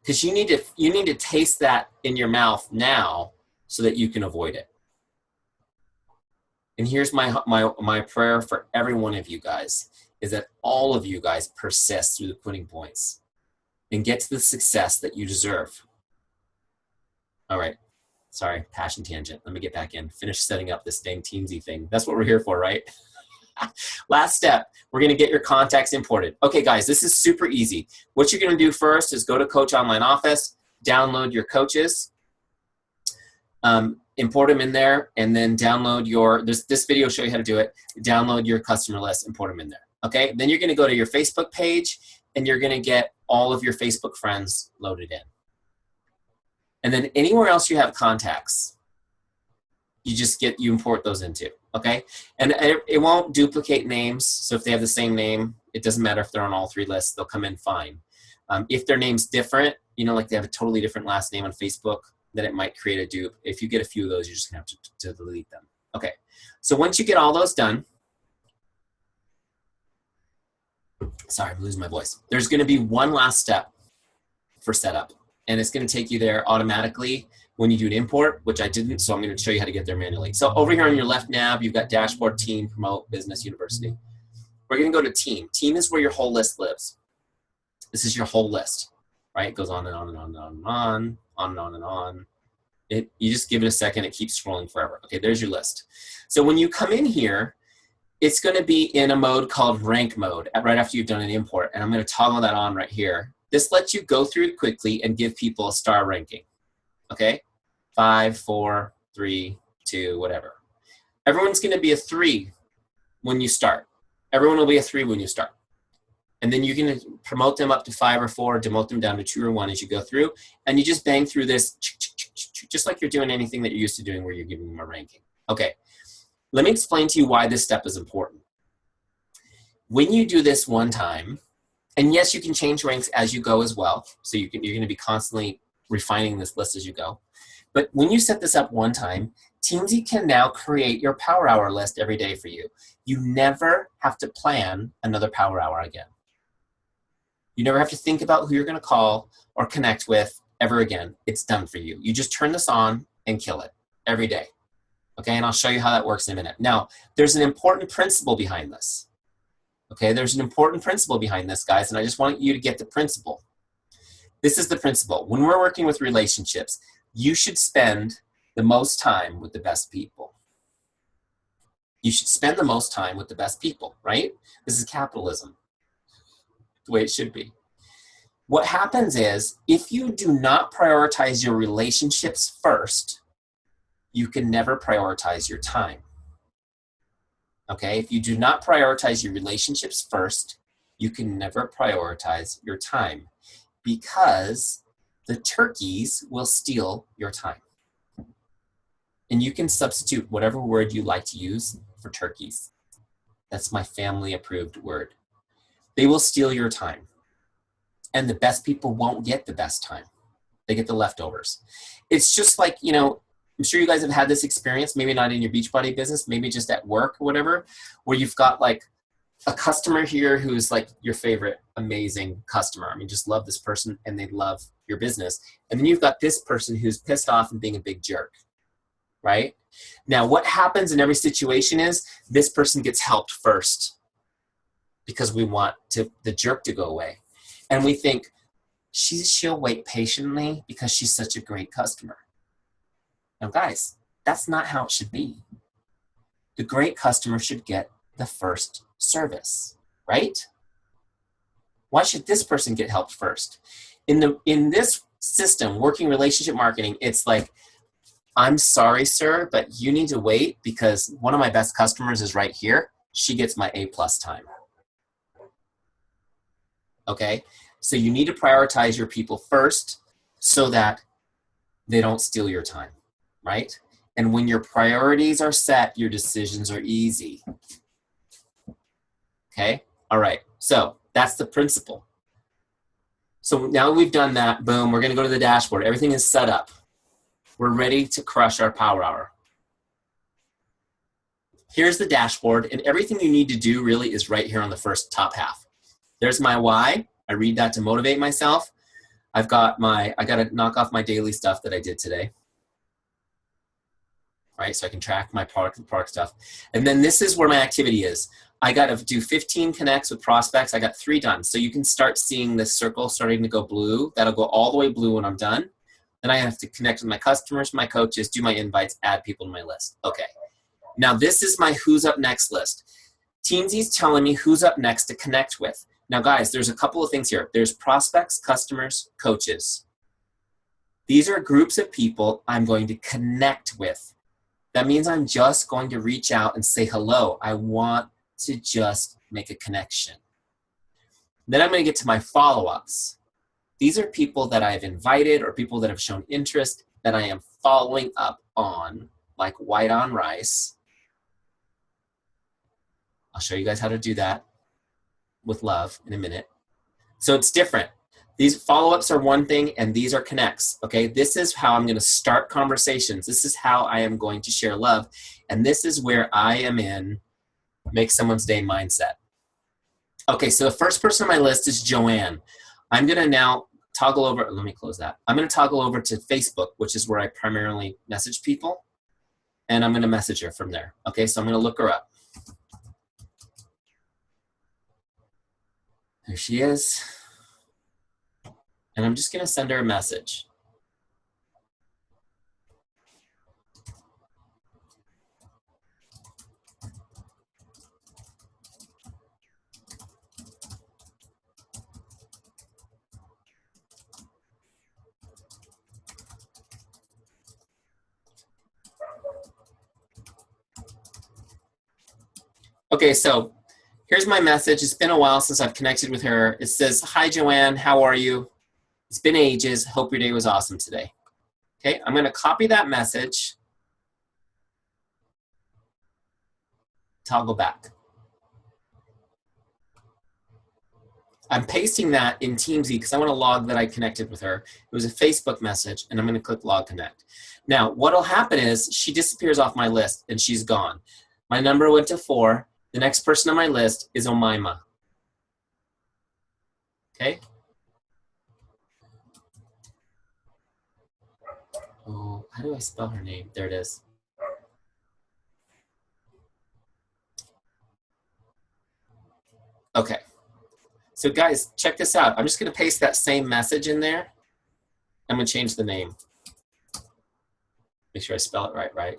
B: Because you need to taste that in your mouth now so that you can avoid it. And here's my prayer for every one of you guys, is that all of you guys persist through the quitting points and get to the success that you deserve. All right. Sorry, passion tangent. Let me get back in. Finish setting up this dang Teamzy thing. That's what we're here for, right? Last step, we're going to get your contacts imported. Okay, guys, this is super easy. What you're going to do first is go to Coach Online Office, download your coaches, import them in there, and then download your, this video will show you how to do it, download your customer list, import them in there. Okay, then you're going to go to your Facebook page, and you're going to get all of your Facebook friends loaded in. And then anywhere else you have contacts, you import those into, okay? And it won't duplicate names, so if they have the same name, it doesn't matter if they're on all three lists, they'll come in fine. If their name's different, you know, like they have a totally different last name on Facebook, then it might create a dupe. If you get a few of those, you're just gonna have to delete them. Okay, so once you get all those done, sorry, I'm losing my voice. There's gonna be one last step for setup, and it's gonna take you there automatically when you do an import, which I didn't, so I'm going to show you how to get there manually. So over here on your left nav, you've got Dashboard, Team, Promote, Business, University. We're going to go to Team. Team is where your whole list lives. This is your whole list, right? It goes on and on and on and on and on, on and on and on. You just give it a second, it keeps scrolling forever. Okay, there's your list. So when you come in here, it's going to be in a mode called rank mode right after you've done an import. And I'm going to toggle that on right here. This lets you go through it quickly and give people a star ranking. Okay? 5, 4, 3, 2, whatever. Everyone's going to be a 3 when you start. Everyone will be a 3 when you start. And then you can promote them up to 5 or 4, demote them down to 2 or 1 as you go through. And you just bang through this just like you're doing anything that you're used to doing where you're giving them a ranking. Okay, let me explain to you why this step is important. When you do this one time, and yes, you can change ranks as you go as well. So you're going to be constantly refining this list as you go. But when you set this up one time, Teamzy can now create your Power Hour list every day for you. You never have to plan another Power Hour again. You never have to think about who you're going to call or connect with ever again. It's done for you. You just turn this on and kill it every day. Okay, and I'll show you how that works in a minute. Now, there's an important principle behind this. Okay, there's an important principle behind this, guys, and I just want you to get the principle. This is the principle. When we're working with relationships, you should spend the most time with the best people. You should spend the most time with the best people, right? This is capitalism, the way it should be. What happens is, if you do not prioritize your relationships first, you can never prioritize your time. Okay, if you do not prioritize your relationships first, you can never prioritize your time because the turkeys will steal your time. And you can substitute whatever word you like to use for turkeys. That's my family approved word. They will steal your time. And the best people won't get the best time. They get the leftovers. It's just like, you know, I'm sure you guys have had this experience, maybe not in your Beachbody business, maybe just at work or whatever, where you've got like a customer here who's like your favorite amazing customer. I mean, just love this person and they love your business. And then you've got this person who's pissed off and being a big jerk, right? Now, what happens in every situation is this person gets helped first because we want the jerk to go away. And we think, she'll wait patiently because she's such a great customer. Now, guys, that's not how it should be. The great customer should get the first service, right? Why should this person get helped first? In this system, working relationship marketing, it's like, I'm sorry, sir, but you need to wait because one of my best customers is right here. She gets my A+ time. Okay? So you need to prioritize your people first so that they don't steal your time, right? And when your priorities are set, your decisions are easy. Okay? All right. So that's the principle. So now we've done that, boom, we're going to go to the dashboard. Everything is set up. We're ready to crush our Power Hour. Here's the dashboard, and everything you need to do really is right here on the first top half. There's my why. I read that to motivate myself. I got to knock off my daily stuff that I did today. Right, so I can track my product stuff. And then this is where my activity is. I got to do 15 connects with prospects. I got 3 done. So you can start seeing this circle starting to go blue. That'll go all the way blue when I'm done. Then I have to connect with my customers, my coaches, do my invites, add people to my list. Okay. Now this is my who's up next list. Teamzy's telling me who's up next to connect with. Now guys, there's a couple of things here. There's prospects, customers, coaches. These are groups of people I'm going to connect with. That means I'm just going to reach out and say hello. I want to just make a connection. Then I'm going to get to my follow-ups. These are people that I've invited or people that have shown interest that I am following up on, like white on rice. I'll show you guys how to do that with love in a minute. So it's different. These follow-ups are one thing, and these are connects, okay? This is how I'm going to start conversations. This is how I am going to share love, and this is where I am in make someone's day mindset. Okay, so the first person on my list is Joanne. I'm going to now toggle over. Let me close that. I'm going to toggle over to Facebook, which is where I primarily message people, and I'm going to message her from there. Okay, so I'm going to look her up. There she is. And I'm just going to send her a message. Okay, so here's my message. It's been a while since I've connected with her. It says, hi, Joanne. How are you? It's been ages. Hope your day was awesome today. Okay, I'm going to copy that message. Toggle back. I'm pasting that in Teamzy because I want to log that I connected with her. It was a Facebook message, and I'm going to click Log Connect. Now, what will happen is she disappears off my list, and she's gone. My number went to 4. The next person on my list is Omaima. Okay? Oh, how do I spell her name? There it is. Okay. So guys, check this out. I'm just going to paste that same message in there. I'm going to change the name. Make sure I spell it right?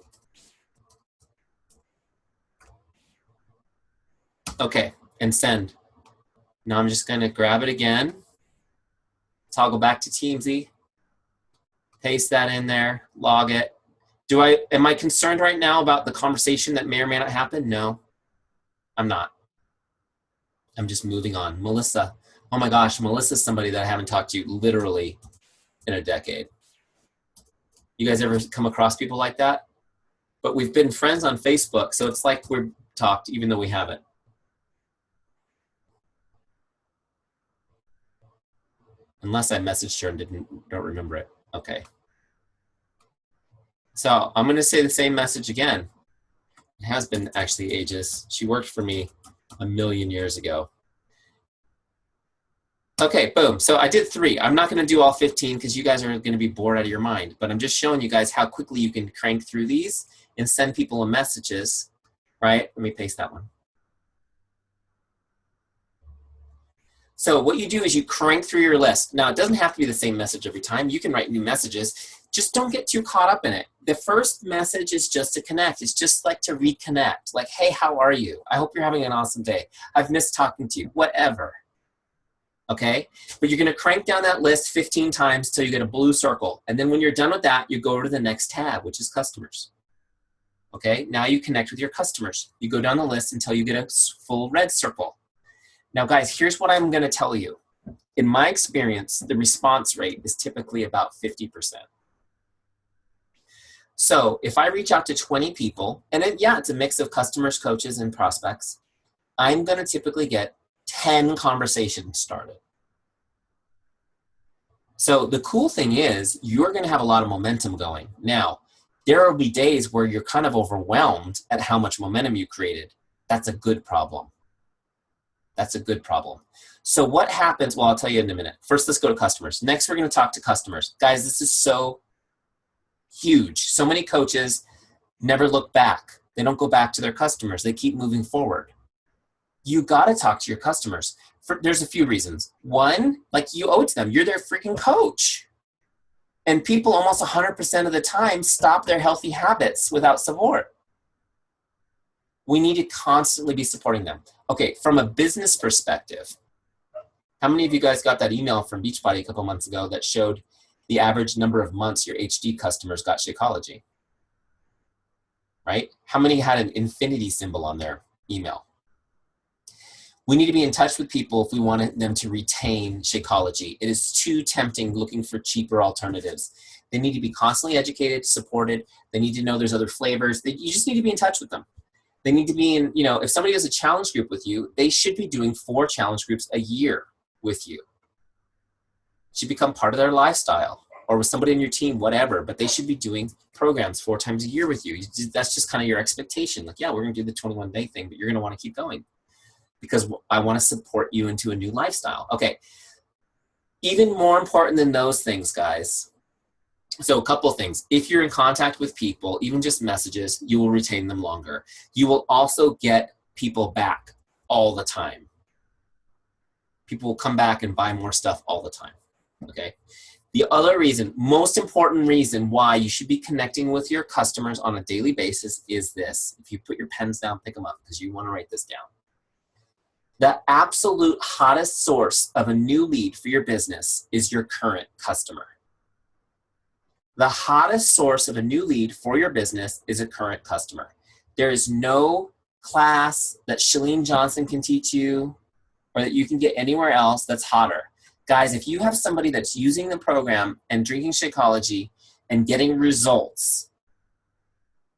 B: Okay, and send. Now I'm just going to grab it again. Toggle back to Teamzy. Paste that in there. Log it. Am I concerned right now about the conversation that may or may not happen? No, I'm not. I'm just moving on. Melissa. Oh my gosh, Melissa's somebody that I haven't talked to literally in a decade. You guys ever come across people like that? But we've been friends on Facebook, so it's like we're talked even though we haven't. Unless I messaged her and don't remember it. Okay. So I'm going to say the same message again. It has been actually ages. She worked for me a million years ago. Okay, boom. So I did 3. I'm not going to do all 15 because you guys are going to be bored out of your mind. But I'm just showing you guys how quickly you can crank through these and send people messages, right? Let me paste that one. So what you do is you crank through your list. Now, it doesn't have to be the same message every time. You can write new messages. Just don't get too caught up in it. The first message is just to connect. It's just like to reconnect. Like, hey, how are you? I hope you're having an awesome day. I've missed talking to you. Whatever. Okay? But you're going to crank down that list 15 times till you get a blue circle. And then when you're done with that, you go to the next tab, which is customers. Okay? Now you connect with your customers. You go down the list until you get a full red circle. Now, guys, here's what I'm going to tell you. In my experience, the response rate is typically about 50%. So if I reach out to 20 people, and it's a mix of customers, coaches, and prospects, I'm going to typically get 10 conversations started. So the cool thing is you're going to have a lot of momentum going. Now, there will be days where you're kind of overwhelmed at how much momentum you created. That's a good problem. That's a good problem. So what happens? Well, I'll tell you in a minute. First, let's go to customers. Next, we're going to talk to customers. Guys, this is so huge. So many coaches never look back. They don't go back to their customers. They keep moving forward. You got to talk to your customers. There's a few reasons. One, like you owe it to them. You're their freaking coach. And people almost 100% of the time stop their healthy habits without support. We need to constantly be supporting them. Okay, from a business perspective, how many of you guys got that email from Beachbody a couple months ago that showed the average number of months your HD customers got Shakeology? Right? How many had an infinity symbol on their email? We need to be in touch with people if we want them to retain Shakeology. It is too tempting looking for cheaper alternatives. They need to be constantly educated, supported. They need to know there's other flavors. You just need to be in touch with them. They need to be in, if somebody does a challenge group with you, they should be doing 4 challenge groups a year with you. It should become part of their lifestyle, or with somebody in your team, whatever, but they should be doing programs 4 times a year with you. That's just kind of your expectation. Like, yeah, we're going to do the 21-day thing, but you're going to want to keep going because I want to support you into a new lifestyle. Okay. Even more important than those things, guys. So a couple of things. If you're in contact with people, even just messages, you will retain them longer. You will also get people back all the time. People will come back and buy more stuff all the time, okay? The other reason, most important reason why you should be connecting with your customers on a daily basis is this. If you put your pens down, pick them up because you want to write this down. The absolute hottest source of a new lead for your business is your current customer. The hottest source of a new lead for your business is a current customer. There is no class that Shalene Johnson can teach you or that you can get anywhere else that's hotter. Guys, if you have somebody that's using the program and drinking Shakeology and getting results,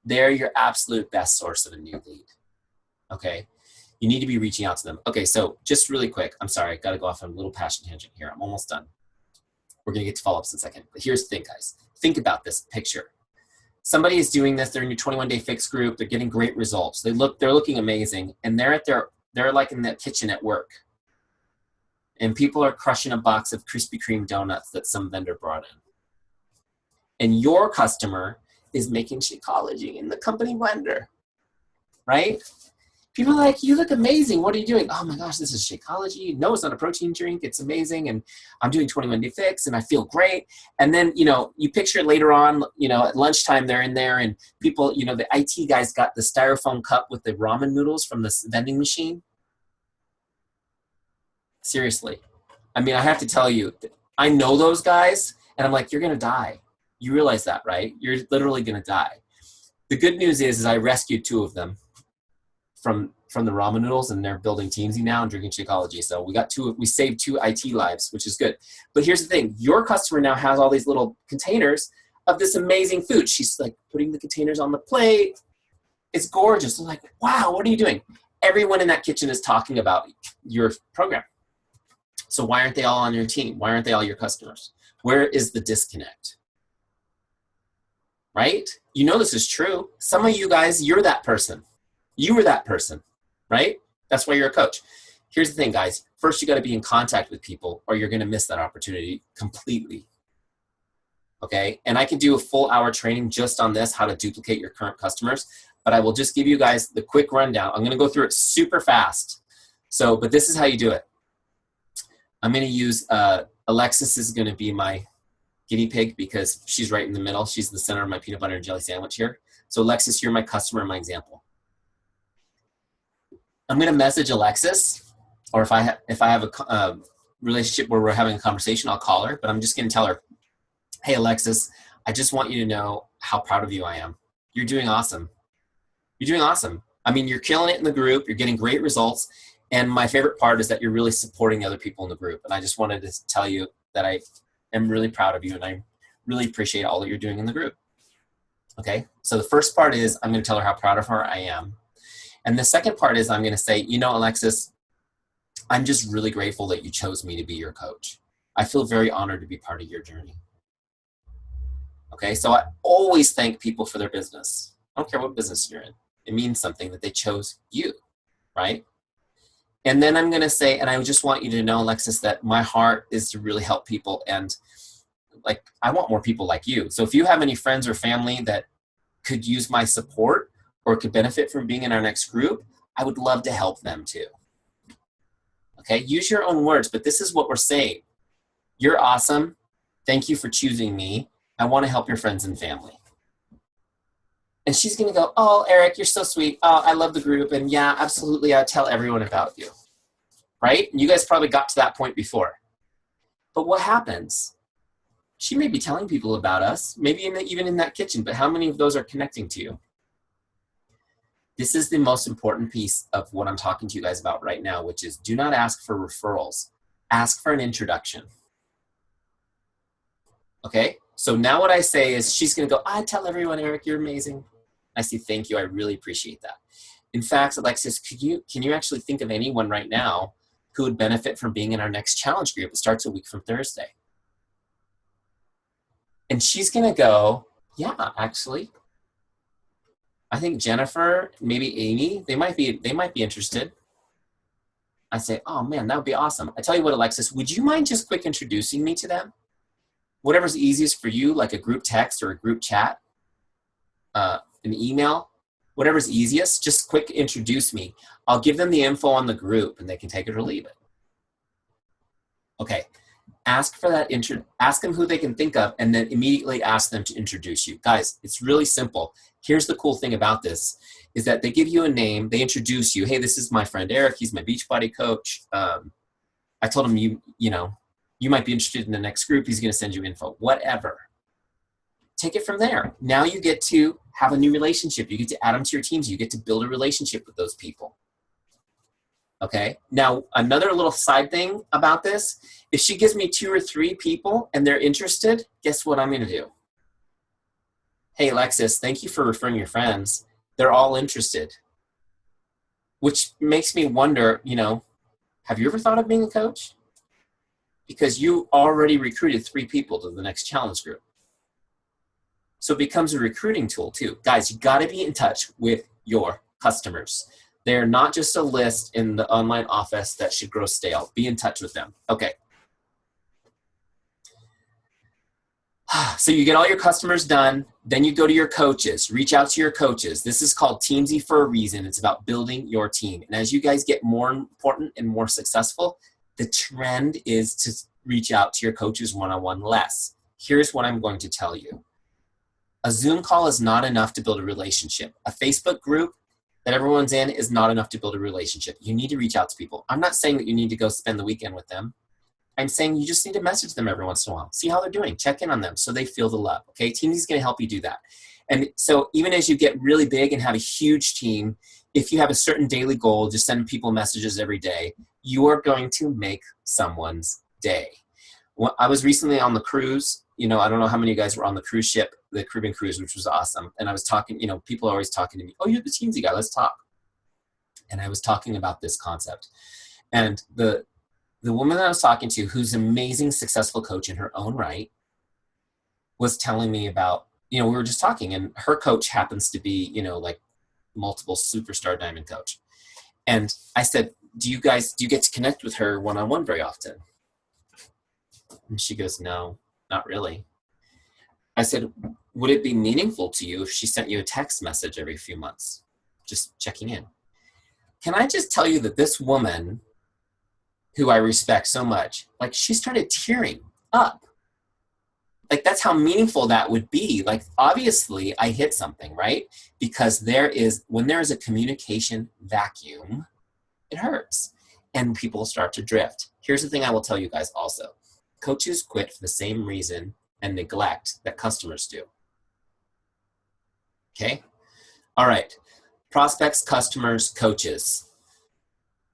B: they're your absolute best source of a new lead, okay? You need to be reaching out to them. Okay, so just really quick, I'm sorry, I gotta go off on a little passion tangent here. I'm almost done. We're gonna get to follow-ups in a second. But here's the thing, guys. Think about this picture. Somebody is doing this, they're in your 21-day fix group, they're getting great results. They're looking amazing, and they're like in the kitchen at work. And people are crushing a box of Krispy Kreme donuts that some vendor brought in. And your customer is making Shakeology in the company blender, right? People are like, you look amazing. What are you doing? Oh my gosh, this is Shakeology. No, it's not a protein drink. It's amazing. And I'm doing 21-day fix and I feel great. And then, you picture it later on, at lunchtime they're in there and people, the IT guys got the styrofoam cup with the ramen noodles from the vending machine. Seriously. I mean, I have to tell you, I know those guys and I'm like, you're going to die. You realize that, right? You're literally going to die. The good news is I rescued 2 of them from the ramen noodles, and they're building Teamzy now and drinking Shakeology. So we saved 2 IT lives, which is good. But here's the thing. Your customer now has all these little containers of this amazing food. She's like putting the containers on the plate. It's gorgeous. I'm like, wow, what are you doing? Everyone in that kitchen is talking about your program. So why aren't they all on your team? Why aren't they all your customers? Where is the disconnect? Right? This is true. Some of you guys, you're that person. You were that person, right? That's why you're a coach. Here's the thing, guys. First, you got to be in contact with people or you're going to miss that opportunity completely. Okay? And I can do a full hour training just on this, how to duplicate your current customers, but I will just give you guys the quick rundown. I'm going to go through it super fast. But this is how you do it. I'm going to use, Alexis is going to be my guinea pig because she's right in the middle. She's the center of my peanut butter and jelly sandwich here. So Alexis, you're my customer and my example. I'm going to message Alexis, or if I have a relationship where we're having a conversation, I'll call her, but I'm just going to tell her, hey, Alexis, I just want you to know how proud of you I am. You're doing awesome. You're doing awesome. I mean, you're killing it in the group. You're getting great results. And my favorite part is that you're really supporting the other people in the group. And I just wanted to tell you that I am really proud of you and I really appreciate all that you're doing in the group. Okay, so the first part is I'm going to tell her how proud of her I am. And the second part is I'm going to say, Alexis, I'm just really grateful that you chose me to be your coach. I feel very honored to be part of your journey. Okay, so I always thank people for their business. I don't care what business you're in. It means something that they chose you, right? And then I'm going to say, and I just want you to know, Alexis, that my heart is to really help people. And I want more people like you. So if you have any friends or family that could use my support or could benefit from being in our next group, I would love to help them too. Okay, use your own words, but this is what we're saying. You're awesome. Thank you for choosing me. I want to help your friends and family. And she's going to go, oh, Eric, you're so sweet. Oh, I love the group. And yeah, absolutely. I'll tell everyone about you. Right? And you guys probably got to that point before. But what happens? She may be telling people about us, maybe even in that kitchen, but how many of those are connecting to you? This is the most important piece of what I'm talking to you guys about right now, which is do not ask for referrals. Ask for an introduction. Okay? So now what I say is she's going to go, I tell everyone, Eric, you're amazing. I say, thank you. I really appreciate that. In fact, Alexis, can you actually think of anyone right now who would benefit from being in our next challenge group? It starts a week from Thursday. And she's going to go, yeah, actually. I think Jennifer, maybe Amy, they might be interested. I say, oh man, that would be awesome. I tell you what, Alexis, would you mind just quick introducing me to them? Whatever's easiest for you, like a group text or a group chat, an email, whatever's easiest, just quick introduce me. I'll give them the info on the group and they can take it or leave it. Okay, ask for that, ask them who they can think of and then immediately ask them to introduce you. Guys, it's really simple. Here's the cool thing about this is that they give you a name, they introduce you. Hey, this is my friend Eric, he's my Beachbody coach. I told him you might be interested in the next group, he's gonna send you info, whatever. take it from there. Now you get to have a new relationship. You get to add them to your teams. You get to build a relationship with those people. Okay. Now, another little side thing about this, if she gives me 2 or 3 people and they're interested, guess what I'm going to do? Hey, Alexis, thank you for referring your friends. They're all interested. Which makes me wonder, have you ever thought of being a coach? Because you already recruited 3 people to the next challenge group. So it becomes a recruiting tool too. Guys, you got to be in touch with your customers. They're not just a list in the online office that should grow stale. Be in touch with them. Okay. So you get all your customers done, then you go to your coaches, reach out to your coaches. This is called Teamzy for a reason. It's about building your team. And as you guys get more important and more successful, the trend is to reach out to your coaches one-on-one less. Here's what I'm going to tell you. A Zoom call is not enough to build a relationship. A Facebook group that everyone's in is not enough to build a relationship. You need to reach out to people. I'm not saying that you need to go spend the weekend with them. I'm saying you just need to message them every once in a while. See how they're doing. Check in on them so they feel the love. Okay, Teamzy's going to help you do that. And so even as you get really big and have a huge team, if you have a certain daily goal, just send people messages every day, you are going to make someone's day. Well, I was recently on the cruise. I don't know how many of you guys were on the cruise ship, the Caribbean cruise, which was awesome. And I was talking, people are always talking to me, oh, you're the Teamzy guy, let's talk. And I was talking about this concept. And the woman that I was talking to, who's an amazing, successful coach in her own right, was telling me about, we were just talking, and her coach happens to be, like multiple superstar diamond coach. And I said, do you get to connect with her one-on-one very often? And she goes, no, not really. I said, would it be meaningful to you if she sent you a text message every few months, just checking in? Can I just tell you that this woman, who I respect so much, like, she started tearing up. Like, that's how meaningful that would be. Like, obviously I hit something, right? Because when there is a communication vacuum, it hurts and people start to drift. Here's the thing I will tell you guys also. Coaches quit for the same reason and neglect that customers do. Okay? All right. Prospects, customers, coaches.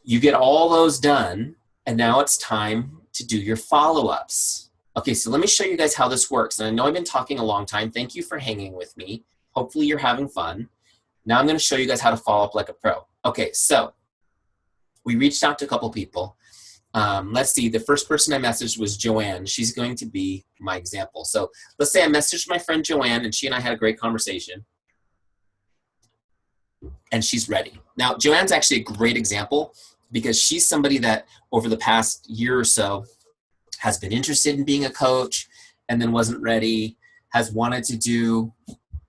B: You get all those done, and now it's time to do your follow-ups. Okay, so let me show you guys how this works. And I know I've been talking a long time. Thank you for hanging with me. Hopefully you're having fun. Now I'm going to show you guys how to follow up like a pro. Okay, so we reached out to a couple people. Let's see, the first person I messaged was Joanne. She's going to be my example. So let's say I messaged my friend Joanne, and she and I had a great conversation. And she's ready. Now, Joanne's actually a great example because she's somebody that over the past year or so has been interested in being a coach and then wasn't ready, has wanted to do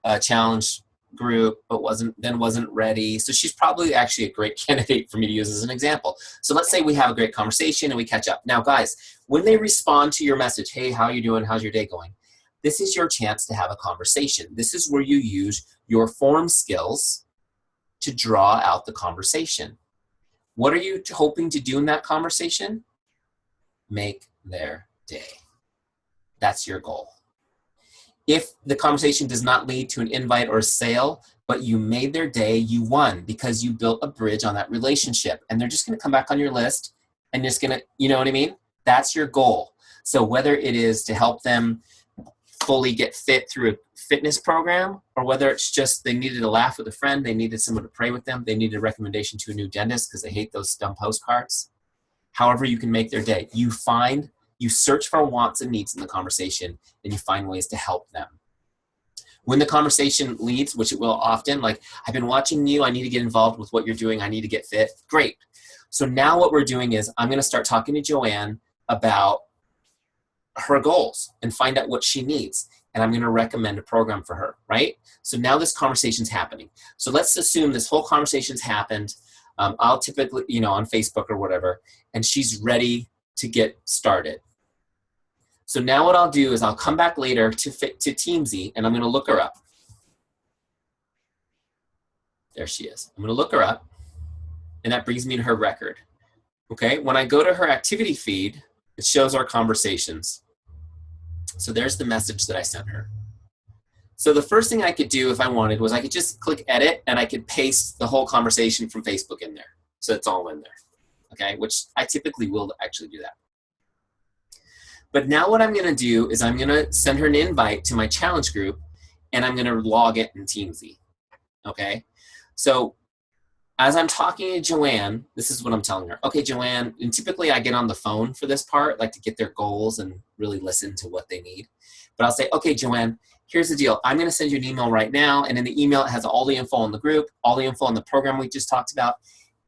B: a challenge group, but wasn't ready. So she's probably actually a great candidate for me to use as an example. So let's say we have a great conversation and we catch up. Now, guys, when they respond to your message, hey, how are you doing? How's your day going? This is your chance to have a conversation. This is where you use your form skills to draw out the conversation. What are you hoping to do in that conversation? Make their day. That's your goal. If the conversation does not lead to an invite or a sale, but you made their day, you won because you built a bridge on that relationship. And they're just going to come back on your list and just going to, you know what I mean? That's your goal. So whether it is to help them fully get fit through a fitness program, or whether it's just they needed a laugh with a friend, they needed someone to pray with them, they needed a recommendation to a new dentist because they hate those dumb postcards. However you can make their day, you search for wants and needs in the conversation, and you find ways to help them. When the conversation leads, which it will often, like, I've been watching you, I need to get involved with what you're doing, I need to get fit. Great. So now what we're doing is I'm going to start talking to Joanne about her goals and find out what she needs. And I'm going to recommend a program for her, right? So now this conversation's happening. So let's assume this whole conversation's happened. I'll typically, on Facebook or whatever, and she's ready to get started. So now what I'll do is I'll come back later to Teamzy, and I'm going to look her up. There she is. I'm going to look her up, and that brings me to her record. Okay, when I go to her activity feed, it shows our conversations. So there's the message that I sent her. So the first thing I could do if I wanted was I could just click edit and I could paste the whole conversation from Facebook in there. So it's all in there, okay? Which I typically will actually do that. But now what I'm gonna do is I'm gonna send her an invite to my challenge group and I'm gonna log it in Teamzy, okay? So as I'm talking to Joanne, this is what I'm telling her. Okay, Joanne, and typically I get on the phone for this part, like to get their goals and really listen to what they need. But I'll say, okay, Joanne, here's the deal. I'm gonna send you an email right now, and in the email it has all the info on the group, all the info on the program we just talked about,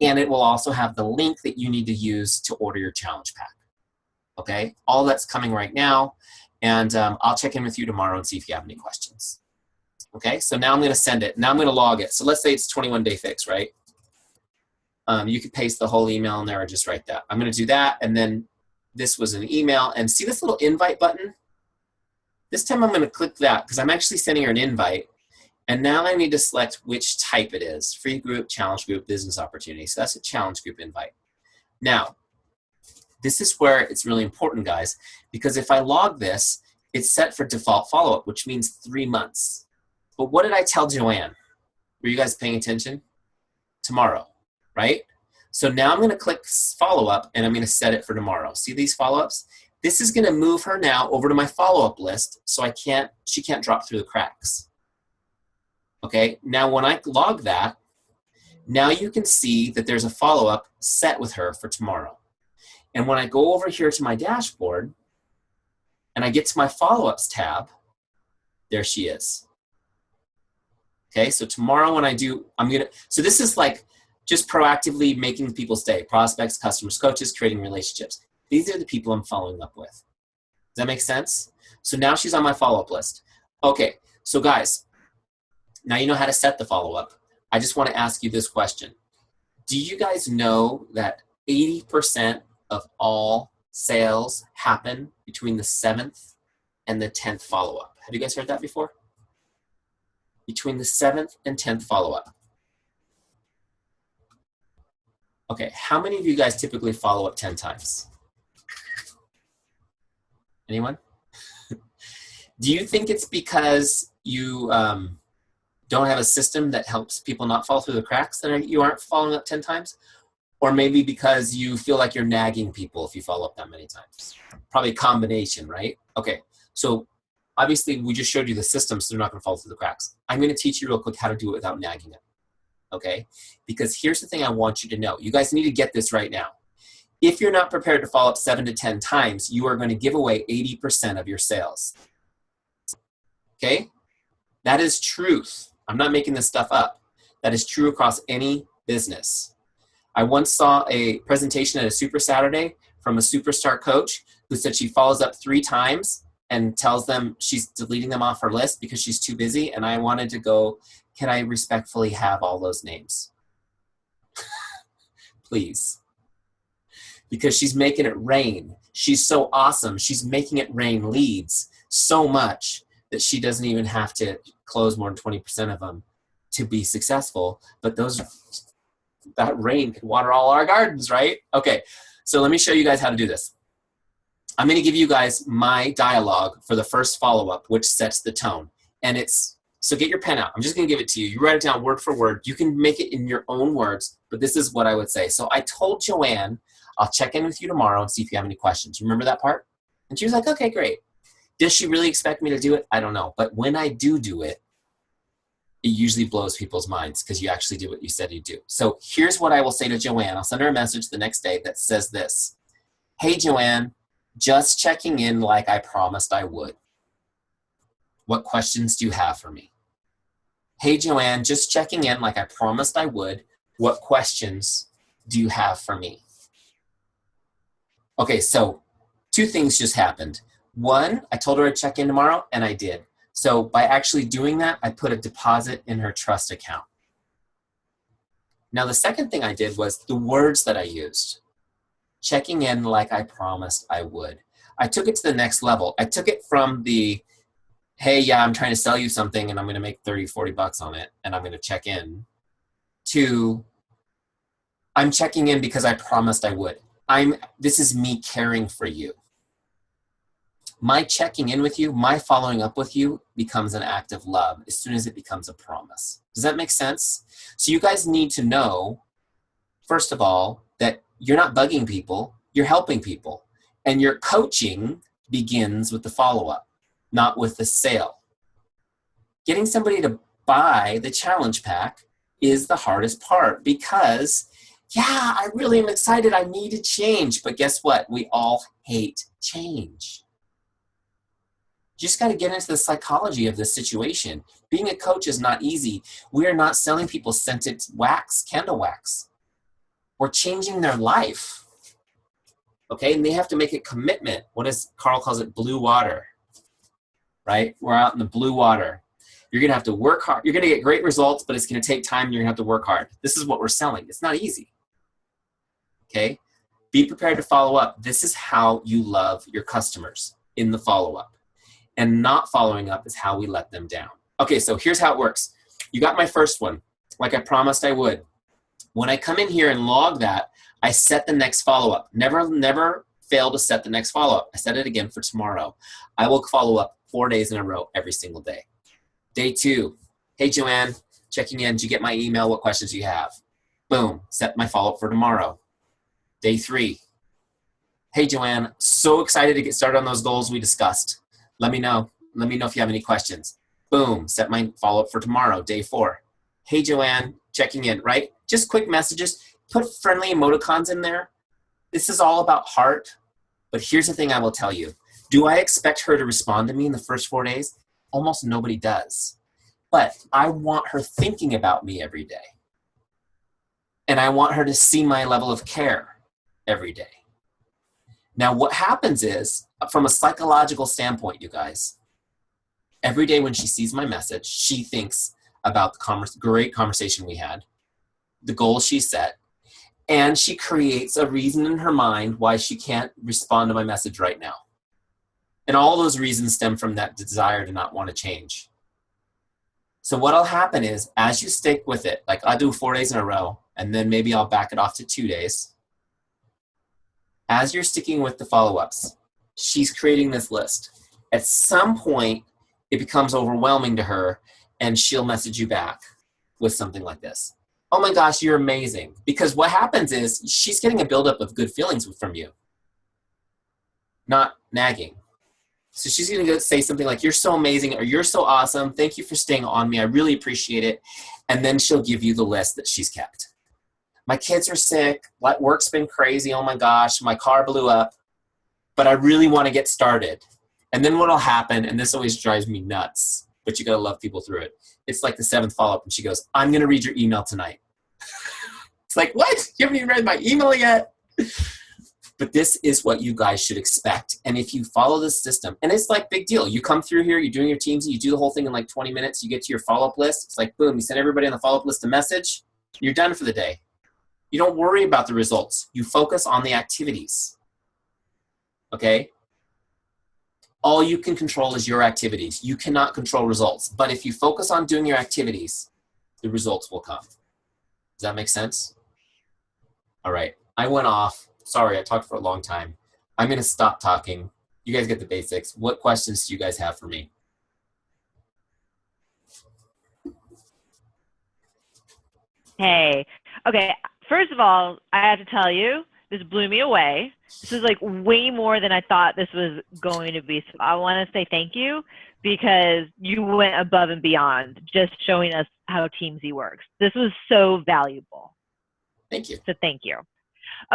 B: and it will also have the link that you need to use to order your challenge pack. Okay, all that's coming right now, and I'll check in with you tomorrow and see if you have any questions. Okay, so now I'm gonna send it. Now I'm gonna log it. So let's say it's 21-day fix, right? You could paste the whole email in there or just write that. I'm gonna do that, and then this was an email, and see this little invite button? This time I'm gonna click that because I'm actually sending her an invite, and now I need to select which type it is: free group, challenge group, business opportunity. So that's a challenge group invite. Now, this is where it's really important, guys, because if I log this, it's set for default follow-up, which means 3 months. But what did I tell Joanne? Were you guys paying attention? Tomorrow, right? So now I'm gonna click follow-up and I'm gonna set it for tomorrow. See these follow-ups? This is gonna move her now over to my follow-up list so she can't drop through the cracks. Okay, now when I log that, now you can see that there's a follow-up set with her for tomorrow. And when I go over here to my dashboard and I get to my follow-ups tab, there she is. Okay, so tomorrow when I do, so this is like just proactively making people stay. Prospects, customers, coaches, creating relationships. These are the people I'm following up with. Does that make sense? So now she's on my follow-up list. Okay, so guys, now you know how to set the follow-up. I just want to ask you this question. Do you guys know that 80% of all sales happen between the 7th and the 10th follow-up? Have you guys heard that before? Between the 7th and 10th follow-up. Okay, how many of you guys typically follow up 10 times? Anyone? Do you think it's because you don't have a system that helps people not fall through the cracks that you aren't following up 10 times? Or maybe because you feel like you're nagging people if you follow up that many times? Probably a combination, right? Okay, so obviously we just showed you the system so they're not gonna fall through the cracks. I'm gonna teach you real quick how to do it without nagging them, okay? Because here's the thing I want you to know. You guys need to get this right now. If you're not prepared to follow up 7 to 10 times, you are gonna give away 80% of your sales, okay? That is truth. I'm not making this stuff up. That is true across any business. I once saw a presentation at a Super Saturday from a superstar coach who said she follows up 3 times and tells them she's deleting them off her list because she's too busy. And I wanted to go, can I respectfully have all those names? Please. Because she's making it rain. She's so awesome. She's making it rain leads so much that she doesn't even have to close more than 20% of them to be successful. But that rain can water all our gardens, right? Okay, so let me show you guys how to do this. I'm gonna give you guys my dialogue for the first follow-up, which sets the tone. And so get your pen out. I'm just gonna give it to you. You write it down word for word. You can make it in your own words, but this is what I would say. So I told Joanne, I'll check in with you tomorrow and see if you have any questions. Remember that part? And she was like, okay, great. Does she really expect me to do it? I don't know. But when I do it, it usually blows people's minds because you actually do what you said you do. So here's what I will say to Joanne. I'll send her a message the next day that says this. Hey, Joanne, just checking in like I promised I would. What questions do you have for me? Hey, Joanne, just checking in like I promised I would. What questions do you have for me? Okay, so 2 things just happened. 1, I told her I'd check in tomorrow, and I did. So by actually doing that, I put a deposit in her trust account. Now the second thing I did was the words that I used. Checking in like I promised I would. I took it to the next level. I took it from the, hey, yeah, I'm trying to sell you something and I'm gonna make 30, 40 bucks on it and I'm gonna check in, to I'm checking in because I promised I would. This is me caring for you. My checking in with you, my following up with you becomes an act of love as soon as it becomes a promise. Does that make sense? So you guys need to know, first of all, that you're not bugging people, you're helping people. And your coaching begins with the follow-up, not with the sale. Getting somebody to buy the challenge pack is the hardest part because, yeah, I really am excited. I need to change. But guess what? We all hate change. You just got to get into the psychology of this situation. Being a coach is not easy. We are not selling people scented wax, candle wax. We're changing their life. Okay, and they have to make a commitment. What is Carl calls it? Blue water, right? We're out in the blue water. You're going to have to work hard. You're going to get great results, but it's going to take time and you're going to have to work hard. This is what we're selling. It's not easy. Okay, be prepared to follow up. This is how you love your customers, in the follow-up. And not following up is how we let them down. Okay, so here's how it works. You got my first one, like I promised I would. When I come in here and log that, I set the next follow-up. Never fail to set the next follow-up. I set it again for tomorrow. I will follow up 4 days in a row every single day. Day 2, hey Joanne, checking in. Did you get my email? What questions do you have? Boom, set my follow-up for tomorrow. Day 3, hey Joanne, so excited to get started on those goals we discussed. Let me know. Let me know if you have any questions. Boom, set my follow-up for tomorrow. Day 4, hey Joanne, checking in, right? Just quick messages. Put friendly emoticons in there. This is all about heart. But here's the thing I will tell you. Do I expect her to respond to me in the first 4 days? Almost nobody does. But I want her thinking about me every day. And I want her to see my level of care every day. Now, what happens is, from a psychological standpoint, you guys, every day when she sees my message, she thinks about the great conversation we had, the goals she set, and she creates a reason in her mind why she can't respond to my message right now. And all those reasons stem from that desire to not want to change. So what'll happen is, as you stick with it, like I do 4 days in a row, and then maybe I'll back it off to 2 days. As you're sticking with the follow-ups, she's creating this list. At some point, it becomes overwhelming to her, and she'll message you back with something like this. Oh my gosh, you're amazing. Because what happens is she's getting a buildup of good feelings from you, not nagging. So she's going to say something like, you're so amazing, or you're so awesome. Thank you for staying on me. I really appreciate it. And then she'll give you the list that she's kept. My kids are sick. Work's been crazy. Oh my gosh, my car blew up. But I really want to get started. And then what'll happen, and this always drives me nuts, but you got to love people through it. It's like the 7th follow-up, and she goes, I'm going to read your email tonight. It's like, what? You haven't even read my email yet? But this is what you guys should expect. And if you follow this system, and it's like big deal. You come through here, you're doing your Teamzy, you do the whole thing in like 20 minutes, you get to your follow-up list. It's like, boom, you send everybody on the follow-up list a message, you're done for the day. You don't worry about the results. You focus on the activities. Okay? All you can control is your activities. You cannot control results. But if you focus on doing your activities, the results will come. Does that make sense? All right. I went off. Sorry, I talked for a long time. I'm going to stop talking. You guys get the basics. What questions do you guys have for me?
A: Hey. Okay. First of all, I have to tell you, this blew me away. This is like way more than I thought this was going to be. So I want to say thank you because you went above and beyond just showing us how Teamzy works. This was so valuable.
B: Thank you.
A: So thank you.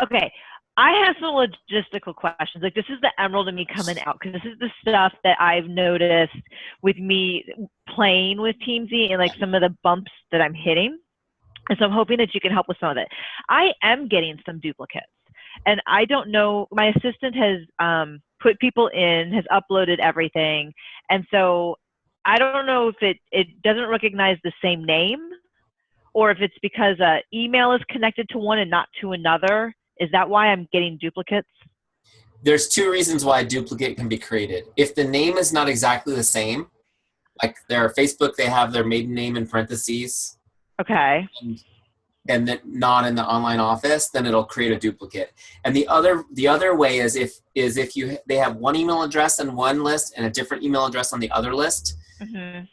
A: Okay. I have some logistical questions. Like, this is the emerald in me coming out because this is the stuff that I've noticed with me playing with Teamzy and like some of the bumps that I'm hitting. And so I'm hoping that you can help with some of it. I am getting some duplicates. And I don't know, my assistant has put people in, has uploaded everything. And so I don't know if it doesn't recognize the same name or if it's because email is connected to one and not to another. Is that why I'm getting duplicates?
B: There's 2 reasons why a duplicate can be created. If the name is not exactly the same, like their Facebook, they have their maiden name in parentheses.
A: Okay.
B: and then not in the online office, then it'll create a duplicate. And the other way is if they have one email address on one list and a different email address on the other list,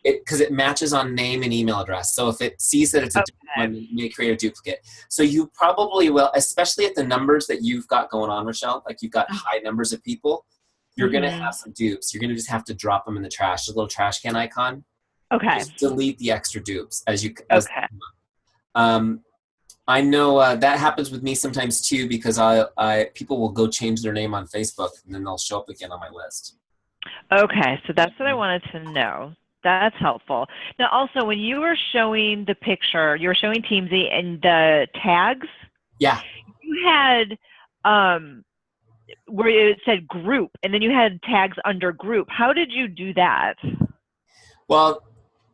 B: because it matches on name and email address. So if it sees that it's a different one, it may create a duplicate. So you probably will, especially at the numbers that you've got going on, Rochelle, like you've got high numbers of people, you're going to have some dupes. You're going to just have to drop them in the trash, the little trash can icon.
A: Okay.
B: Just delete the extra dupes I know that happens with me sometimes too, because people will go change their name on Facebook and then they'll show up again on my list.
A: Okay, so that's what I wanted to know. That's helpful. Now, also, when you were showing the picture, you were showing Teamzy and the tags.
B: Yeah.
A: You had where it said group, and then you had tags under group. How did you do that?
B: Well,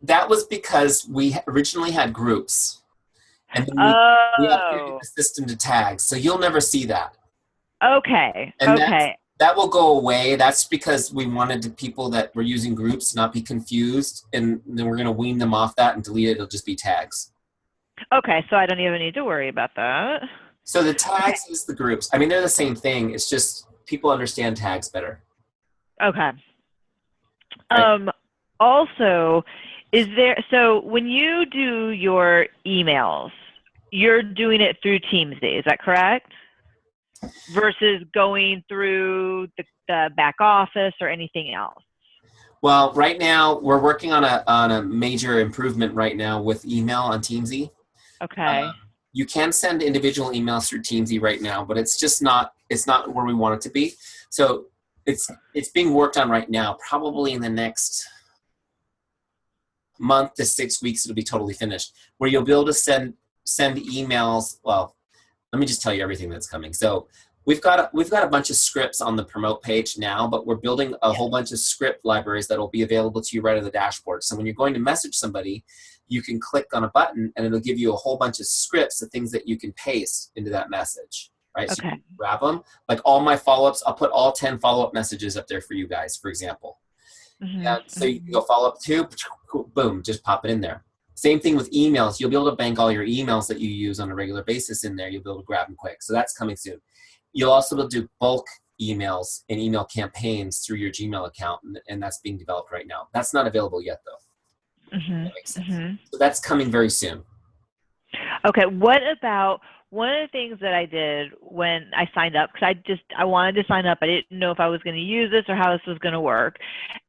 B: that was because we originally had groups. And then we upgraded the system to tags, so you'll never see that.
A: Okay.
B: And that will go away. That's because we wanted the people that were using groups to not be confused, and then we're going to wean them off that and delete it. It'll just be tags.
A: Okay, so I don't even need to worry about that.
B: So the tags is the groups. I mean, they're the same thing. It's just people understand tags better.
A: Okay.
B: Right.
A: Also, so when you do your emails, you're doing it through Teamzy, is that correct? Versus going through the back office or anything else?
B: Well, right now we're working on a major improvement right now with email on Teamzy.
A: Okay.
B: You can send individual emails through Teamzy right now, but it's not where we want it to be. So it's being worked on right now. Probably in the next month to 6 weeks, it'll be totally finished, where you'll be able to send emails. Well, let me just tell you everything that's coming. So we've got a bunch of scripts on the promote page now, but we're building a whole bunch of script libraries that will be available to you right on the dashboard. So when you're going to message somebody, you can click on a button and it'll give you a whole bunch of scripts of things that you can paste into that message, right? So you can grab them. Like all my follow-ups, I'll put all 10 follow-up messages up there for you guys, for example. So you can go follow up to, boom, just pop it in there. Same thing with emails. You'll be able to bank all your emails that you use on a regular basis in there. You'll be able to grab them quick. So that's coming soon. You'll also be able to do bulk emails and email campaigns through your Gmail account, and that's being developed right now. That's not available yet, though. That makes sense. So that's coming very soon.
A: Okay, what about one of the things that I did when I signed up, because I wanted to sign up. I didn't know if I was going to use this or how this was going to work.